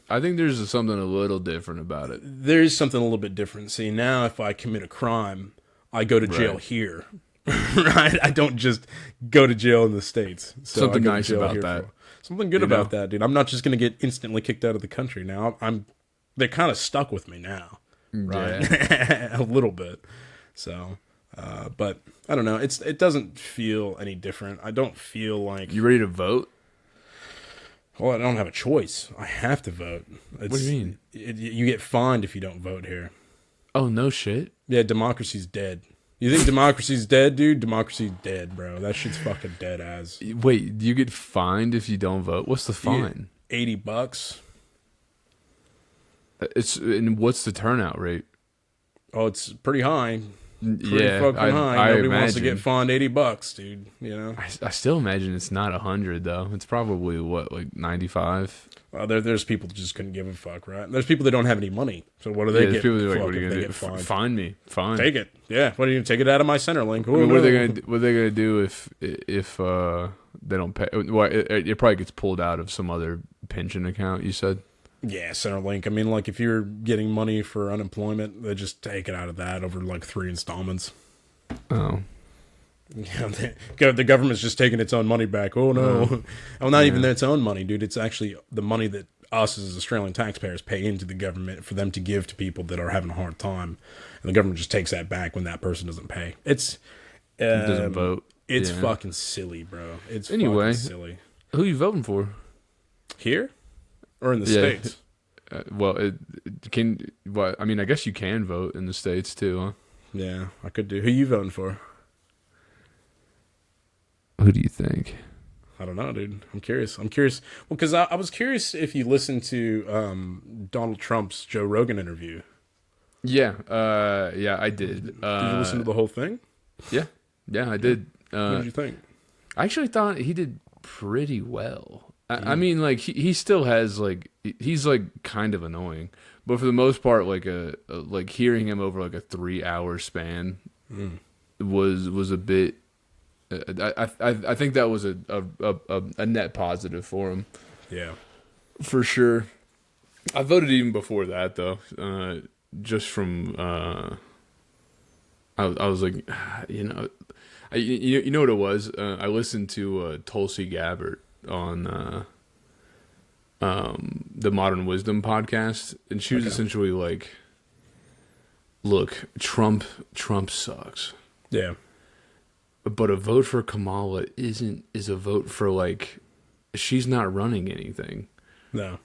something a little different about it. There is something a little bit different. See, now if I commit a crime, I go to jail here, right? I don't just go to jail in the States. So something nice about that. Something good about that, dude. I'm not just gonna get instantly kicked out of the country now. They're kind of stuck with me now, right? Yeah. A little bit. So, but I don't know. It doesn't feel any different. I don't feel like you ready to vote. Well, I don't have a choice. I have to vote. What do you mean? You get fined if you don't vote here. Oh, no shit? Yeah, democracy's dead. You think democracy's dead, dude? Democracy's dead, bro. That shit's fucking dead as. Wait, you get fined if you don't vote? What's the fine? $80. And what's the turnout rate? Oh, it's pretty high. Pretty Yeah, fucking high. Nobody wants to imagine. get fined $80, dude. You know. I still imagine it's not 100 though. It's probably what, like 95. Well, there's people that just couldn't give a fuck, right? There's people that don't have any money. So what do they get? People like, what are you gonna do? Find me. Fine. Take it. Yeah. What are you gonna take it out of my Centerlink? I mean, what are they gonna do if they don't pay? Well, it probably gets pulled out of some other pension account. You said. Yeah, Centerlink. I mean, like, if you're getting money for unemployment, they just take it out of that over, like, 3 installments. Oh. Yeah, the government's just taking its own money back. Oh, no. Well, not even its own money, dude. It's actually the money that us as Australian taxpayers pay into the government for them to give to people that are having a hard time. And the government just takes that back when that person doesn't pay. It doesn't vote. It's fucking silly, bro. It's anyway, fucking silly. Who are you voting for? Here? Or in the States? I mean, I guess you can vote in the States too, huh? Yeah, I could do. Who you voting for? Who do you think? I don't know, dude. I'm curious. Well, because I was curious if you listened to Donald Trump's Joe Rogan interview. Yeah, I did. Did you listen to the whole thing? Yeah, I did. What did you think? I actually thought he did pretty well. I mean, like he still has like he's like kind of annoying, but for the most part, like like hearing him over like a 3-hour span was a bit. I think that was a net positive for him. Yeah, for sure. I voted even before that though, just from I was like, you know what it was. I listened to Tulsi Gabbard on the Modern Wisdom podcast, and she was essentially like, look, Trump sucks. Yeah. But a vote for Kamala is a vote for, like, she's not running anything. No.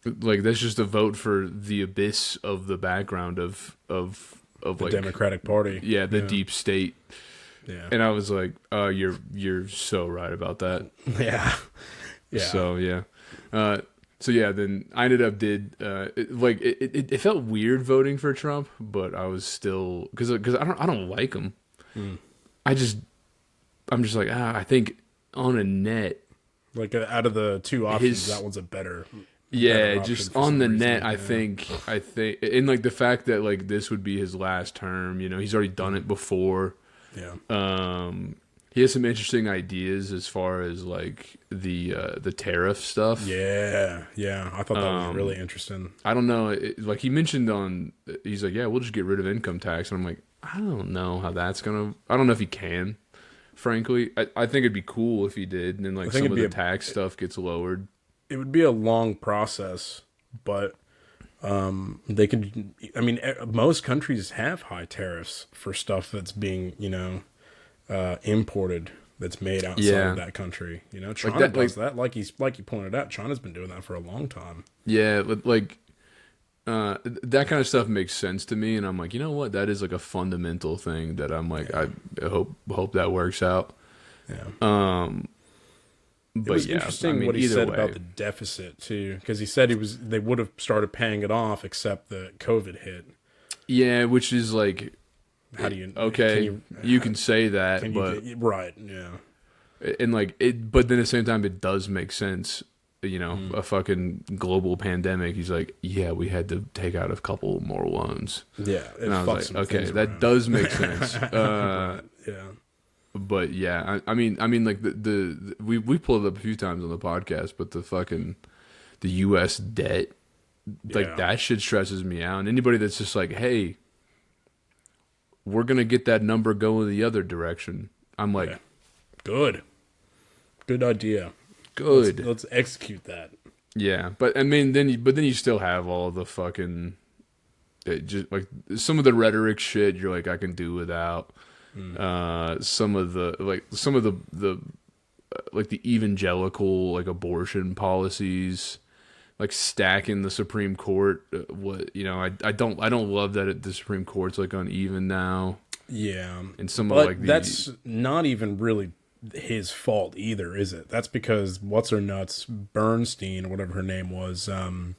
Like, that's just a vote for the abyss of the background of the like Democratic Party. Yeah, the deep state. Yeah. And I was like, you're so right about that. Yeah. Yeah. So yeah. Then I ended up it felt weird voting for Trump, but I was still because I don't like him. I'm just like I think on a net, like out of the two options, that one's a better. Yeah, just on the net, I think, and like the fact that like this would be his last term, you know, he's already done it before. Yeah. He has some interesting ideas as far as like the tariff stuff. Yeah, I thought that was really interesting. I don't know, like he mentioned he's like, yeah, we'll just get rid of income tax, and I'm like, I don't know how that's gonna. I don't know if he can. Frankly, I think it'd be cool if he did, and then like some of the tax stuff gets lowered. It would be a long process, but they could. I mean, most countries have high tariffs for stuff that's being, imported, that's made outside of that country. You know, China does that. Like you pointed out, China's been doing that for a long time. Yeah, but like that kind of stuff makes sense to me, and I'm like, you know what? That is like a fundamental thing that I'm like, I hope that works out. Yeah. It was interesting what he said about the deficit too, because he said they would have started paying it off except the COVID hit. Yeah, which is like, how do you? Okay, you can say that, but right, yeah, and like it, but then at the same time, it does make sense. You know, a fucking global pandemic. He's like, yeah, we had to take out a couple more loans. Yeah, and I was like, okay, that does make sense. Yeah. But yeah, I mean, like we pulled it up a few times on the podcast, but the U.S. debt, like that shit stresses me out. And anybody that's just like, hey, we're gonna get that number going the other direction, I'm like, good idea. Good. Let's execute that. Yeah, but I mean, then you still have all the fucking, just like some of the rhetoric shit. You're like, I can do without. Some of the like the evangelical like abortion policies, like stacking the Supreme Court. I don't love that the Supreme Court's like uneven now. Yeah, and some but of like that's not even really his fault either, is it? That's because what's her nuts, Bernstein or whatever her name was, that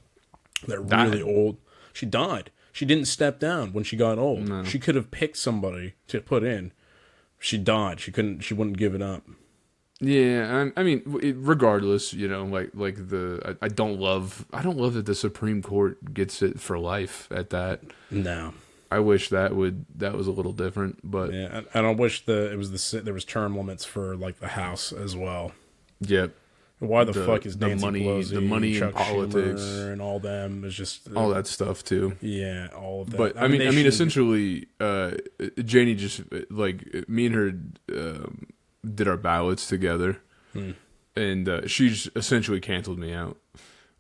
really old. She died. She didn't step down when she got old. No. She could have picked somebody to put in. She died. She couldn't. She wouldn't give it up. Yeah, I mean, regardless, I don't love that the Supreme Court gets it for life at that. No. I wish that was a little different, but yeah, and I wish there was term limits for like the House as well. Yep. Why the fuck is Nancy Pelosi, the money Chuck in politics, Schumer and all them is just all that stuff too. Yeah, all of that. But I mean, essentially, Janie just like me and her did our ballots together, and she just essentially canceled me out.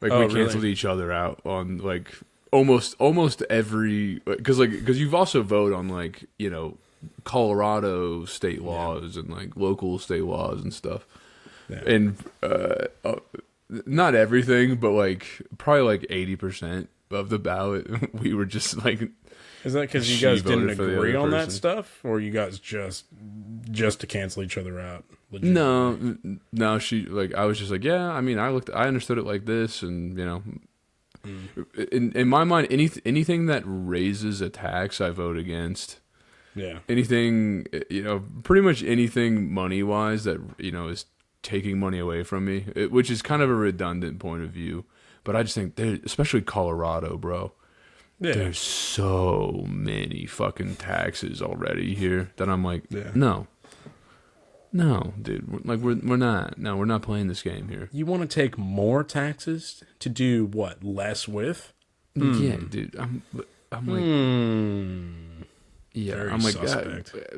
Like we canceled each other out on like almost every because you've also voted on like Colorado state laws and like local state laws and stuff. Yeah. And not everything, but like probably like 80% of the ballot, we were just like. Is that because you guys didn't agree on that stuff, or you guys just to cancel each other out? No. She like I was just like, yeah. I mean, I understood it like this, and in my mind, anything that raises a tax, I vote against. Yeah. Anything, pretty much anything money wise that is taking money away from me, which is kind of a redundant point of view, but I just think especially Colorado, bro. Yeah. There's so many fucking taxes already here that I'm like, no, dude, like we're not playing this game here. You want to take more taxes to do what? Less with? Yeah, dude. I'm like. Yeah, very I'm like,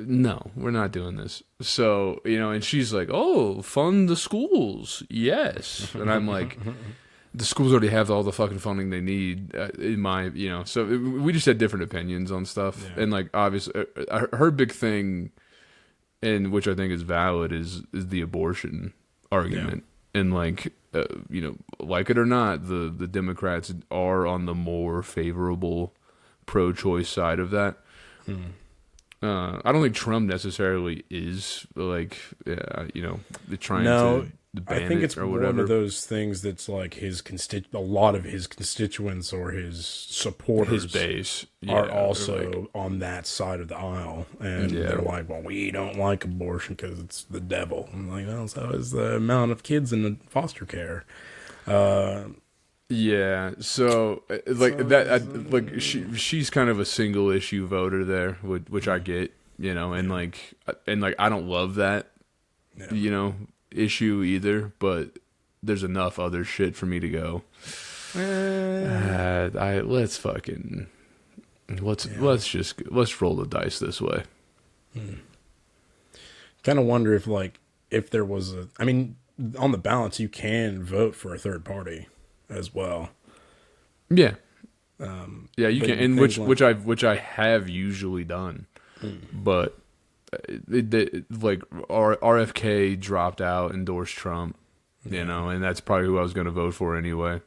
no, we're not doing this. So, and she's like, oh, fund the schools. Yes. And I'm like, the schools already have all the fucking funding they need so we just had different opinions on stuff. Yeah. And like, obviously, her big thing, and which I think is valid, is the abortion argument. Yeah. And like, like it or not, the Democrats are on the more favorable pro-choice side of that. I don't think Trump necessarily is like, trying to ban I think it's or whatever. One of those things that's like a lot of his constituents or his supporters, his base, are also on that side of the aisle, and they're like, well, we don't like abortion because it's the devil. I'm like, well, so is the amount of kids in the foster care. Yeah, so she's kind of a single issue voter there, which I get, and like I don't love that, issue either, but there's enough other shit for me to go. Let's roll the dice this way. Kind of wonder if there was on the balance you can vote for a third party as well. Yeah. You can, and which I have usually done. But RFK dropped out, endorsed Trump, and that's probably who I was going to vote for anyway.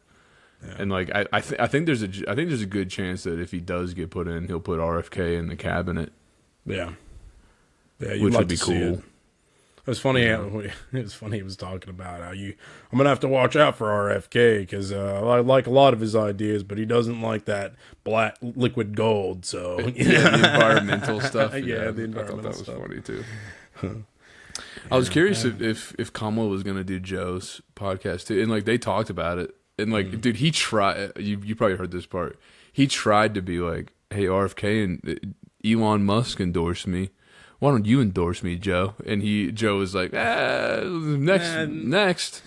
Yeah. And like I think there's a good chance that if he does get put in, he'll put RFK in the cabinet. Yeah. Yeah, which would be cool. It was funny. It was funny. He was talking about how I'm gonna have to watch out for RFK because I like a lot of his ideas, but he doesn't like that black liquid gold. So Yeah, the environmental stuff. Yeah, the environmental I thought that was stuff. funny too. I was curious if Kamala was gonna do Joe's podcast too, and like they talked about it, and like, dude, he tried. You probably heard this part. He tried to be like, "Hey, RFK and Elon Musk endorsed me. Why don't you endorse me, Joe?" And Joe was like, next.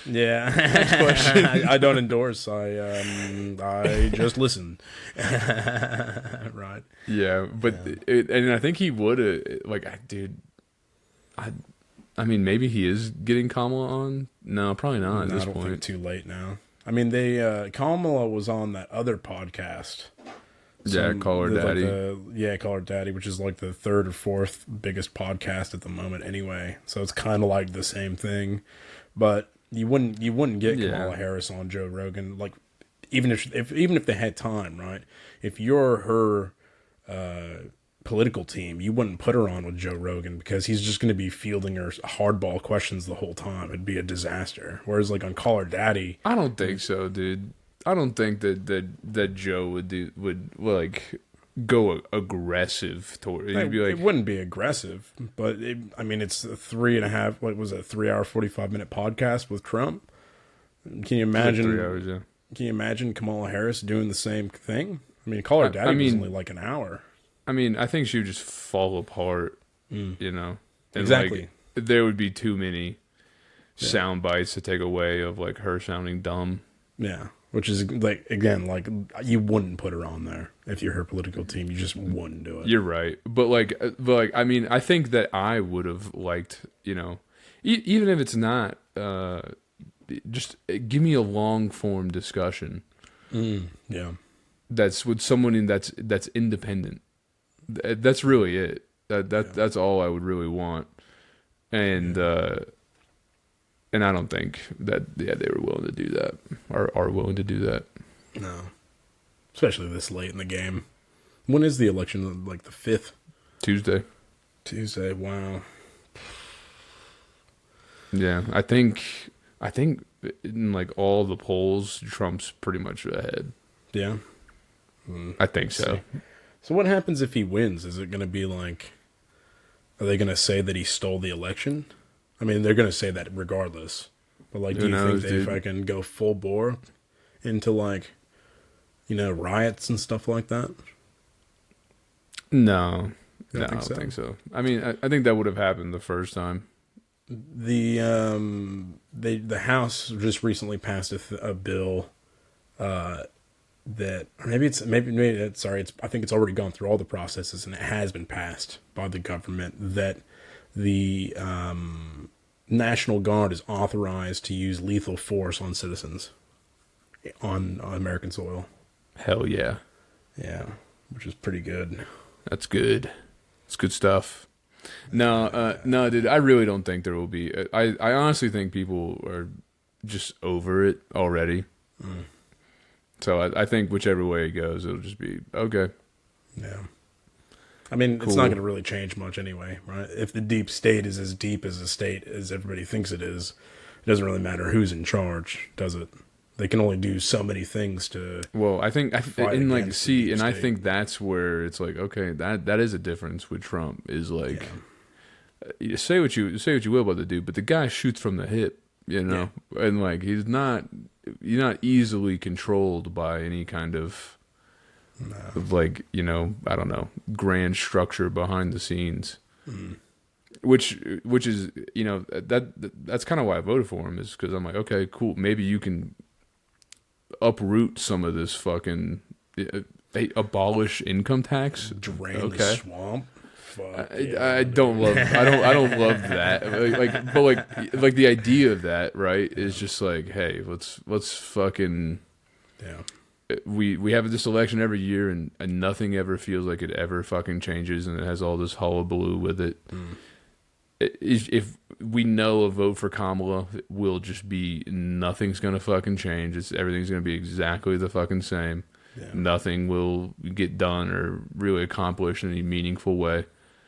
Yeah. Next question. I don't endorse. I just listen. Right. Yeah, but and I think he would dude. I mean, maybe he is getting Kamala on. No, probably not at this point. Think too late now. I mean, Kamala was on that other podcast. Call Her Daddy. Call Her Daddy, which is like the third or fourth biggest podcast at the moment anyway. So it's kind of like the same thing, but you wouldn't get Kamala Harris on Joe Rogan, like even if they had time, right? If you're her political team, you wouldn't put her on with Joe Rogan because he's just going to be fielding her hardball questions the whole time. It'd be a disaster. Whereas like on Call Her Daddy, I don't think so, dude. I don't think that Joe would like go aggressive toward it. Be like, it wouldn't be aggressive, but it's a 3.5. What was it? 3 hour 45-minute podcast with Trump. Can you imagine? Like 3 hours, yeah. Can you imagine Kamala Harris doing the same thing? I mean, Call Her Daddy was only like an hour. I mean, I think she would just fall apart. You know, and exactly. Like, there would be too many sound bites to take away of like her sounding dumb. Yeah. Which is, like, again, like, you wouldn't put her on there if you're her political team. You just wouldn't do it. You're right. But I mean, I think that I would have liked, you know, even if it's not, just give me a long-form discussion. Yeah. That's with someone that's independent. That's really it. That's all I would really want. And I don't think that they were willing to do that or are willing to do that. No. Especially this late in the game. When is the election? Like the 5th? Tuesday. Wow. Yeah, I think in like all the polls, Trump's pretty much ahead. Yeah. I think so. So what happens if he wins? Is it going to be like, are they going to say that he stole the election? I mean, they're going to say that regardless. But, like, do you think they fucking go full bore into, like, you know, riots and stuff like that? No. I don't think so. I mean, I think that would have happened the first time. The House just recently passed a bill that I think it's already gone through all the processes and it has been passed by the government that the National Guard is authorized to use lethal force on citizens on American soil. Hell yeah. Yeah, which is pretty good. That's good. It's good stuff. No, dude, I really don't think there will be. I honestly think people are just over it already. So I think whichever way it goes, it'll just be okay. Yeah. I mean, It's not going to really change much anyway, right? If the deep state is as deep as a state as everybody thinks it doesn't really matter who's in charge, does it? They can only do so many things to. Well, I think I think that's where it's like, okay, that is a difference with Trump. Is like, you say what you will about the dude, but the guy shoots from the hip, you know, and like you're not easily controlled by any kind of. Like, you know, I don't know, grand structure behind the scenes, which is, you know, that's kind of why I voted for him, is because I'm like, okay, cool, maybe you can uproot some of this fucking abolish income tax, drain the swamp. I don't love that, but the idea of that, right, is just like, hey, let's fucking we have this election every year, and nothing ever feels like it ever fucking changes, and it has all this hullabaloo with it. If we know a vote for Kamala will just be nothing's gonna fucking change. Everything's gonna be exactly the fucking same. Yeah. Nothing will get done or really accomplished in any meaningful way.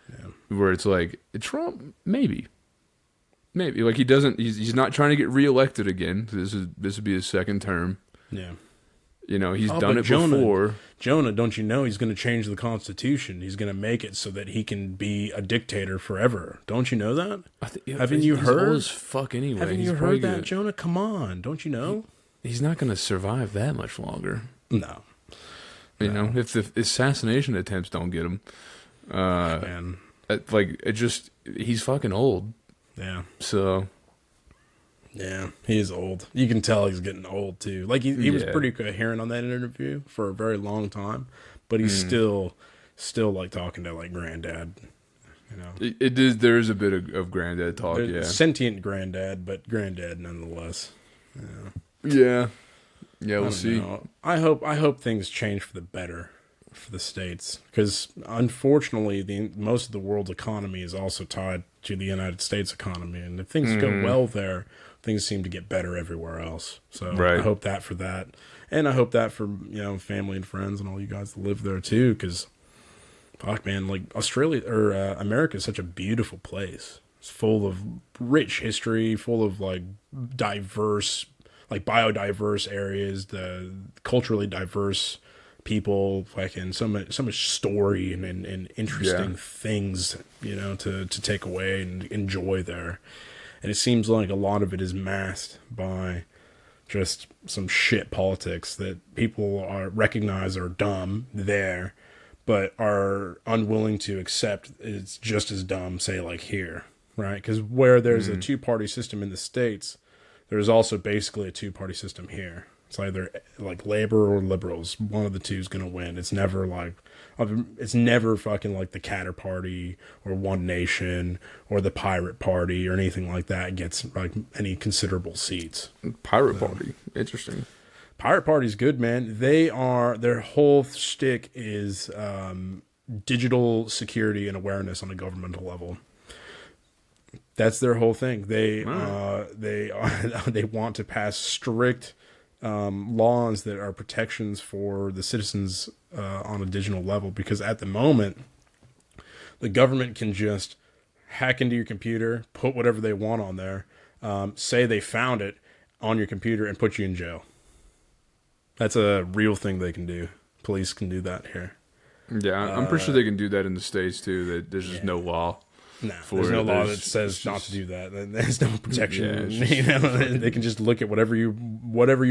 Yeah. Where it's like Trump, maybe, Maybe like he doesn't. He's not trying to get reelected again. This would be his second term. Yeah. You know, he's done it before. Jonah, don't you know he's going to change the Constitution? He's going to make it so that he can be a dictator forever. Don't you know that? Haven't you heard? He's old as fuck anyway. Haven't you heard that, Jonah? Come on, don't you know? He's not going to survive that much longer. No. You know, if the assassination attempts don't get him, Man. He's fucking old. Yeah. So. Yeah, he is old. You can tell he's getting old too. Like he was pretty coherent on that interview for a very long time, but he's still like talking to like granddad. You know, it is. There is a bit of granddad talk. Sentient granddad, but granddad nonetheless. Yeah. We'll see. I hope things change for the better for the states, because unfortunately, most of the world's economy is also tied to the United States economy, and if things go well there, things seem to get better everywhere else. So I hope that for that, and I hope that for family and friends and all you guys that live there too, because fuck man, like Australia or America is such a beautiful place. It's full of rich history, full of like diverse, like biodiverse areas, the culturally diverse people, fucking so much story and interesting things, to take away and enjoy there. And it seems like a lot of it is masked by just some shit politics that people recognize are dumb there, but are unwilling to accept it's just as dumb, say like here, right? Because where there's a two-party system in the States, there's also basically a two-party system here. It's either like Labor or Liberals. One of the two is going to win. It's never fucking like the Catter Party or One Nation or the Pirate Party or anything like that gets like any considerable seats. Pirate Party. Interesting. Pirate Party's good, man. Their whole shtick is digital security and awareness on a governmental level. That's their whole thing. They want to pass strict laws that are protections for the citizens on a digital level, because at the moment the government can just hack into your computer, put whatever they want on there, say they found it on your computer and put you in jail. That's a real thing they can do. Police can do that here. Yeah, I'm pretty sure they can do that in the States too. That there's just no law. No, there's no law that says not to do that. There's no protection. They can just look at whatever you're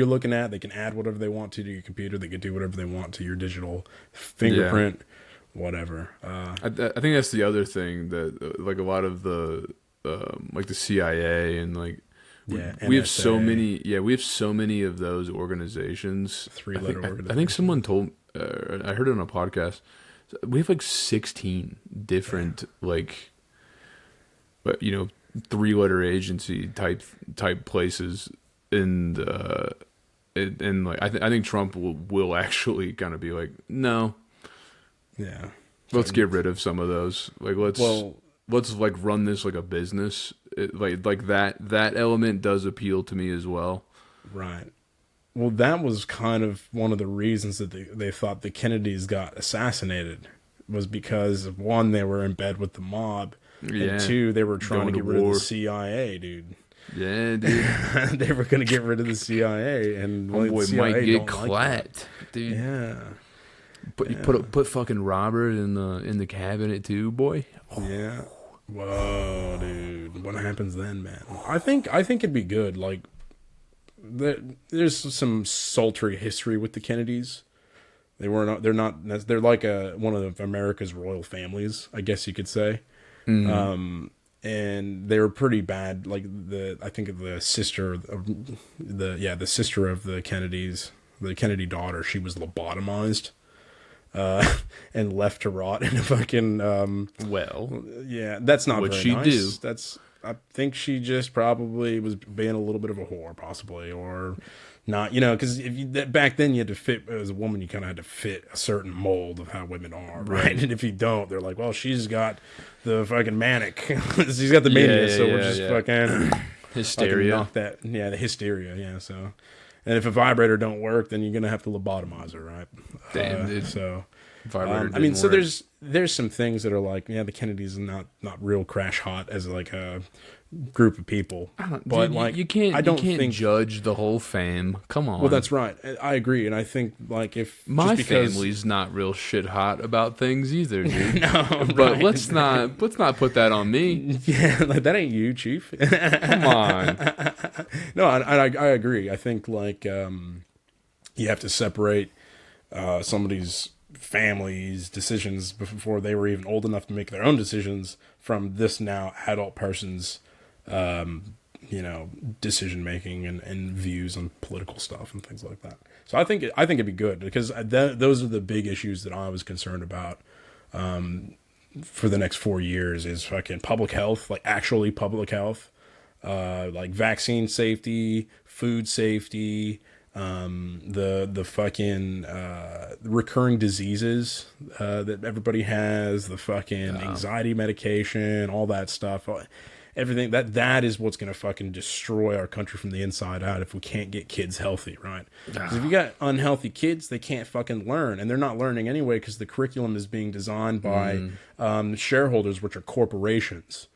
looking at. They can add whatever they want to your computer. They can do whatever they want to your digital fingerprint, whatever. I think that's the other thing that like a lot of the like the CIA and like we have so many. Yeah, we have so many of those organizations. Three-letter organizations. I think someone told. I heard it on a podcast. We have like 16 different but 3-letter agency type places, and like I think Trump will actually kind of be like, no, let's get rid of some of those. Like let's like run this like a business. Like that element does appeal to me as well. Right. Well, that was kind of one of the reasons that they thought the Kennedys got assassinated, was because one, they were in bed with the mob. And two, they were trying to get rid of the CIA, dude. Yeah, dude. They were going to get rid of the CIA, and boy CIA might get clapped, dude. Yeah. Put fucking Robert in the cabinet too, boy. Yeah. Whoa, dude. What happens then, man? I think it'd be good. Like, there's some sultry history with the Kennedys. They're like one of America's royal families, I guess you could say. Mm-hmm. And they were pretty bad. Like I think the sister of the sister of the Kennedys, the Kennedy daughter, she was lobotomized, and left to rot in a fucking. That's not what she nice. Do. I think she just probably was being a little bit of a whore, possibly, or not. Because back then you had to fit as a woman. You kind of had to fit a certain mold of how women are, right? And if you don't, they're like, well, she's got the fucking manic. She's got the mania, so we're just fucking hysteria. Knock that, the hysteria, yeah. So, and if a vibrator don't work, then you're gonna have to lobotomize her, right? Damn, dude. So. So there's some things that are like, the Kennedys are not real crash hot as like a group of people. But Dude, like, you can't. I don't you can't think. judge the whole fam. Come on. Well, that's right. I agree, and I think like if my just because, family's not real shit hot about things either, dude. no, But right. let's not put that on me. Yeah, like that ain't you, Chief. Come on. No, I agree. I think like you have to separate somebody's family's decisions before they were even old enough to make their own decisions from this now adult person's decision making and views on political stuff and things like that. So I think it'd be good because those are the big issues that I was concerned about for the next 4 years is fucking public health, like actually public health, like vaccine safety, food safety, the fucking recurring diseases that everybody has, the fucking anxiety medication, all that stuff. Everything that is what's going to fucking destroy our country from the inside out if we can't get kids healthy, right? Because if you got unhealthy kids, they can't fucking learn, and they're not learning anyway because the curriculum is being designed by shareholders, which are corporations,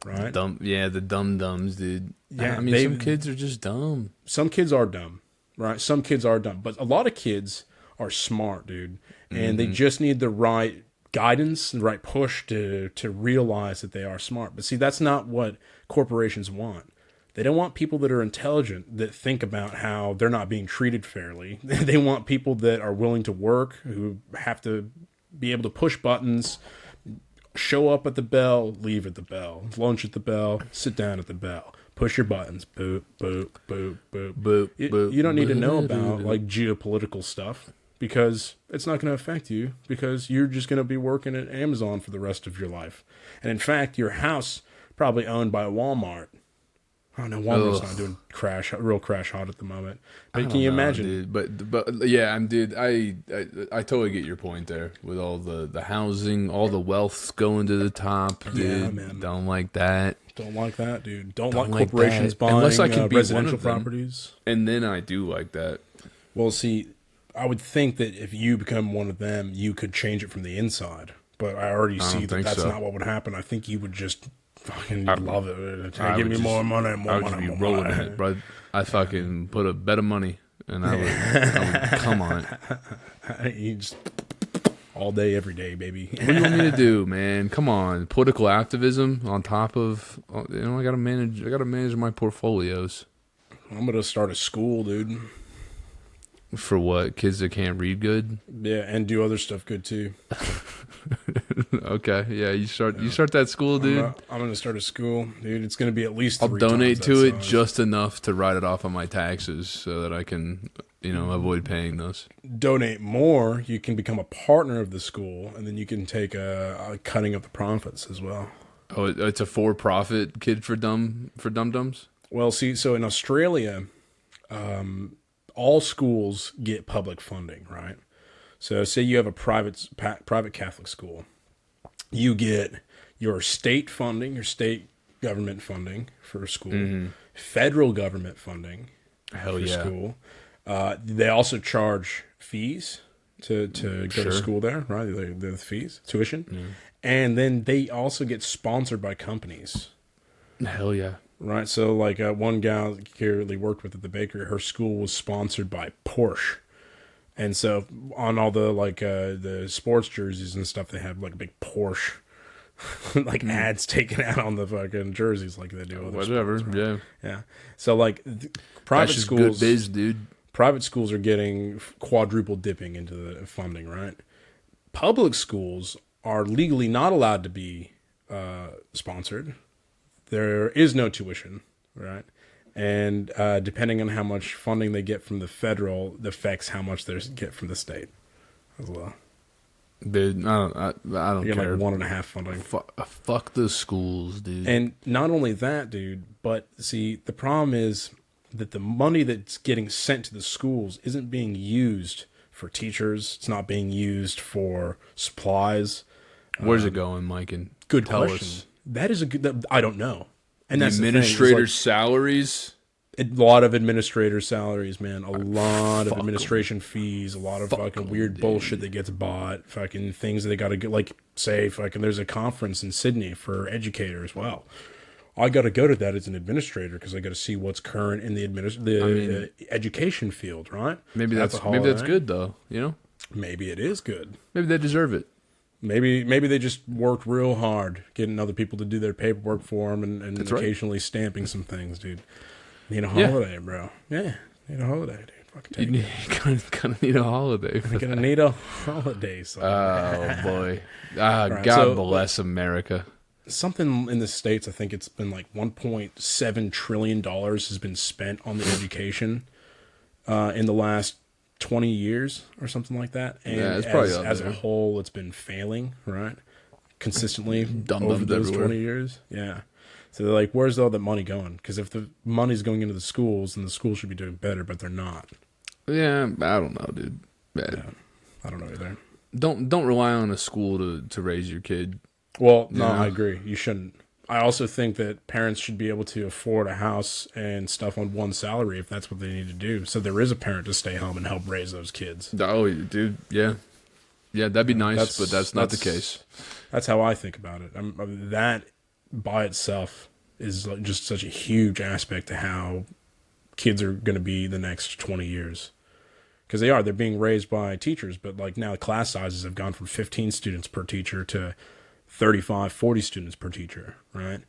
right? The dumb-dumbs, dude. Yeah, I mean, some kids are just dumb. Some kids are dumb, right? Some kids are dumb, but a lot of kids are smart, dude, and they just need the right guidance and the right push to realize that they are smart. But see, that's not what corporations want. They don't want people that are intelligent that think about how they're not being treated fairly. They want people that are willing to work, who have to be able to push buttons, show up at the bell, leave at the bell, lunch at the bell, sit down at the bell, push your buttons, boop, boop, boop, boop, Boop, boop, you don't need to know boop, about boop. like geopolitical stuff because it's not going to affect you because you're just going to be working at Amazon for the rest of your life. And in fact, your house probably owned by Walmart. Oh no, Walmart's not doing real crash hot at the moment. But can you imagine? Dude. But yeah, dude. I totally get your point there with all the housing, all the wealth's going to the top. Dude. Yeah, man. Don't like that. Don't like that, dude. Don't Don't like like corporations that. buying Unless I can be one residential of them. properties. And then I do like that. Well, see, I would think that if you become one of them, you could change it from the inside. But I already see don't that think that's so. not what would happen. I think you would just fucking love it. I Give would me just- more money, more I would money, just be more rolling money. in it, bro. I fucking put a bet of money, and I would come on it. You just all day, every day, baby. What do you want me to do, man? Come on, political activism on top of I gotta manage my portfolios. I'm gonna start a school, dude. For what? Kids that can't read good? Yeah, and do other stuff good too. Okay, yeah, you start that school, dude. I'm gonna start a school, dude. It's gonna be at least. I'll 3 donate times to that it size. just enough to write it off on my taxes so that I can, avoid paying those. Donate more. You can become a partner of the school, and then you can take a cutting of the profits as well. Oh, it's a for-profit kid for dum-dums? Well, see, so in Australia, all schools get public funding, right? So say you have a private Catholic school. You get your state funding, your state government funding for a school, federal government funding Hell for yeah. school. They also charge fees to go to school there, right? The fees, tuition. And then they also get sponsored by companies. Hell yeah. Right, so like one gal currently worked with at the bakery, her school was sponsored by Porsche, and so on all the the sports jerseys and stuff, they have like a big Porsche like ads taken out on the fucking jerseys like they do. Other Whatever, sports, right? yeah. Yeah. So like private That's just schools, good biz, dude. private schools are getting quadruple dipping into the funding, right? Public schools are legally not allowed to be sponsored. There is no tuition, right? And depending on how much funding they get from the federal, affects how much they get from the state as well. Dude, I don't You get care. like 1.5 funding. Fuck the schools, dude. And not only that, dude, but see, the problem is that the money that's getting sent to the schools isn't being used for teachers. It's not being used for supplies. Where's it going, Mike? And Good tell question. us. That is a good. I don't know. And The that's the thing, is, administrators' salaries. like, a lot of administrator salaries, man. A lot of Fuck 'em. administration fees. A lot of Fuck fucking 'em, weird dude. bullshit that gets bought. Fucking things that they got to get. Like, say, fucking, there's a conference in Sydney for educators. Well, I got to go to that as an administrator because I got to see what's current in the education field, right? Maybe a that's holiday. good though. You know, Maybe it is good. maybe they deserve it. Maybe they just worked real hard getting other people to do their paperwork for them and That's right. occasionally stamping some things, dude. Need a Yeah. holiday, bro. Yeah, need a holiday, dude. Fucking You take it. kind of need a holiday. For Gonna need a holiday. Son. Oh boy, Right, God so- bless America. Something in the States, I think it's been like $1.7 trillion has been spent on the education in the last 20 years or something like that. And Yeah, it's probably up as a there. whole, it's been failing, right? Consistently Dum-dums over those everywhere. 20 years. Yeah. So they're like, where's all that money going? Because if the money's going into the schools, then the schools should be doing better, but they're not. Yeah, I don't know, dude. Yeah. I don't know either. Don't rely on a school to raise your kid. Well, no, Yeah. I agree. You shouldn't. I also think that parents should be able to afford a house and stuff on one salary if that's what they need to do. So there is a parent to stay home and help raise those kids. Oh, dude, yeah, that'd be nice, but that's not the case. That's how I think about it. That by itself is like just such a huge aspect to how kids are going to be the next 20 years. Because they're being raised by teachers, but like now class sizes have gone from 15 students per teacher to 35, 40 students per teacher, right?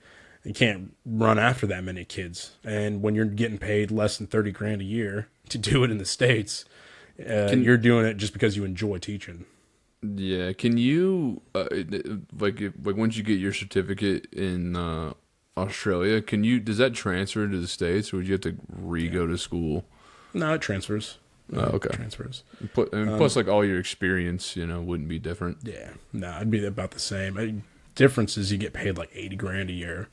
You can't run after that many kids. And when you're getting paid less than 30 grand a year to do it in the States, you're doing it just because you enjoy teaching. Yeah, can you like once you get your certificate in Australia, does that transfer to the States, or would you have to go to school? No, it transfers. Oh, okay. It transfers. Plus, like all your experience, wouldn't be different. Yeah, no, it'd be about the same. Difference is you get paid like 80 grand a year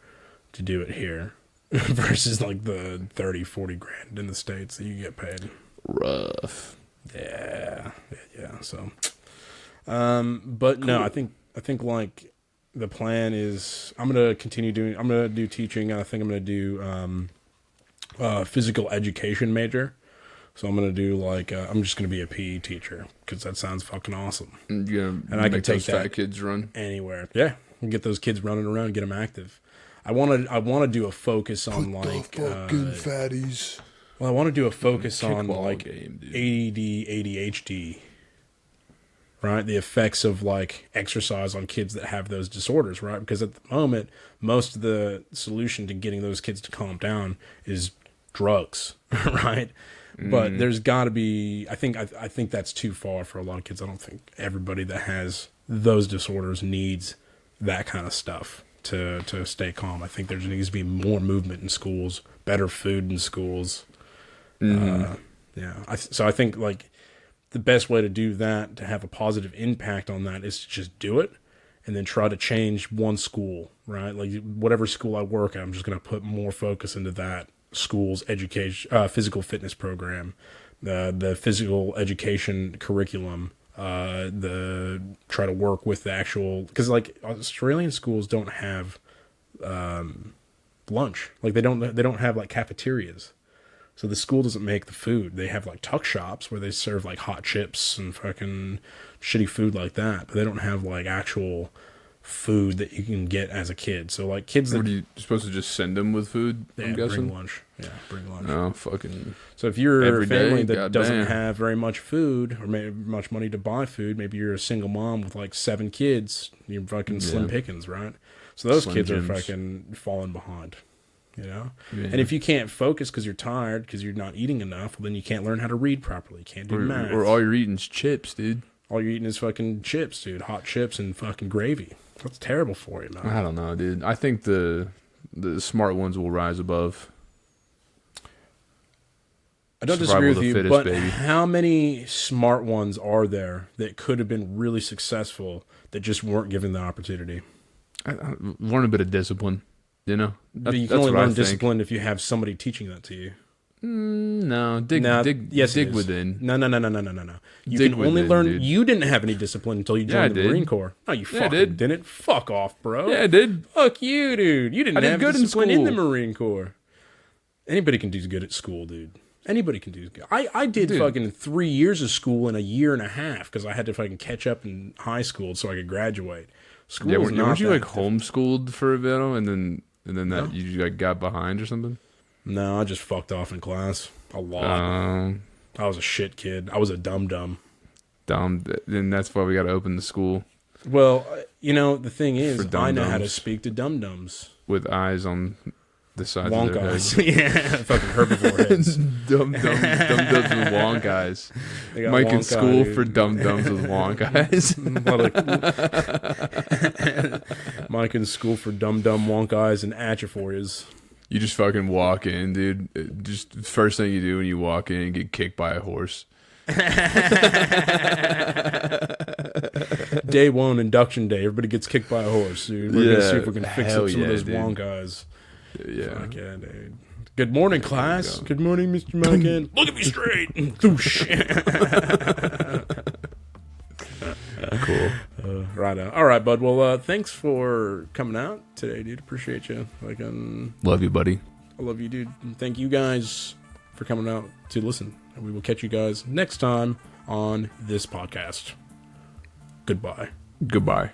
to do it here versus like the 30, 40 grand in the States that you get paid. Rough. Yeah. So, but cool. No, I think like the plan is I'm gonna do teaching. And I think I'm gonna do physical education major. So I'm gonna do I'm just gonna be a PE teacher because that sounds fucking awesome. And I can take those fat that kids run anywhere. Yeah, and get those kids running around, get them active. I want to do a focus on fucking fatties. Well, I want to do a focus on like game, dude. ADD, ADHD. Right, the effects of like exercise on kids that have those disorders, right? Because at the moment, most of the solution to getting those kids to calm down is drugs, right? But there's got to be. I think that's too far for a lot of kids. I don't think everybody that has those disorders needs that kind of stuff to stay calm. I think there needs to be more movement in schools, better food in schools. Yeah. So I think like the best way to do that, to have a positive impact on that, is to just do it and then try to change one school, right? Like whatever school I work at, I'm just going to put more focus into that school's education, physical fitness program, the physical education curriculum, try to work with the actual, because like Australian schools don't have lunch. Like they don't have like cafeterias. So the school doesn't make the food. They have like tuck shops where they serve like hot chips and fucking shitty food like that. But they don't have like actual food that you can get as a kid. So like kids that... What, are you supposed to just send them with food, I'm guessing? Bring lunch. Yeah, bring lunch. Oh, fucking... So if you're every a family day, that doesn't goddamn. have very much food or maybe much money to buy food, maybe you're a single mom with like 7 kids, you're fucking slim pickings, right? So those Slim kids Jims. are fucking falling behind. Yeah. And if you can't focus because you're tired, because you're not eating enough, well, then you can't learn how to read properly. You can't do math. Or all you're eating's chips, dude. All you're eating is fucking chips, dude. Hot chips and fucking gravy. That's terrible for you, man. I don't know, dude. I think the smart ones will rise above. I don't Survival disagree of with the you, fittest, but baby. how many smart ones are there that could have been really successful that just weren't given the opportunity? I learn a bit of discipline, you know? But you can only learn discipline if you have somebody teaching that to you. No, dig within. No. You Dig can only within, learn. dude. You didn't have any discipline until you Yeah, I joined the did. Marine Corps. No, you Yeah, I fucking did. didn't. Fuck off, bro. Yeah, I did. Fuck you, dude. You didn't I did have good in discipline in the school. Marine Corps. Anybody can do good at school, dude. Anybody can do good. I did Dude. fucking 3 years of school in a year and a half because I had to fucking catch up in high school so I could graduate. School Yeah, is not weren't you that like homeschooled for a bit and then And then that you like got behind or something? No, I just fucked off in class a lot. I was a shit kid. I was a dum-dum. Dumb. Then that's why we got to open the school. Well, the thing is, I know how to dum-dums. speak to dum-dums. With eyes on the sides Wonk of their eyes. heads. Yeah, fucking herbivore heads. Dum-dums with wonk eyes. They got Micans wonk school eye. for dum-dums with wonk eyes. Micans school for dum-dum wonk eyes and atrophias. You just fucking walk in, dude. Just first thing you do when you walk in, you get kicked by a horse. Day one, induction day. Everybody gets kicked by a horse, dude. We're gonna see if we can fix up some of those dude. wonk eyes. Yeah. Fuck yeah, dude. Good morning, class. Good morning, Mr. Mican. Look at me straight. Thoosh. Cool. Right on. All right, bud. Well, thanks for coming out today, dude. Appreciate you. Love you, buddy. I love you, dude. And thank you guys for coming out to listen. And we will catch you guys next time on this podcast. Goodbye. Goodbye.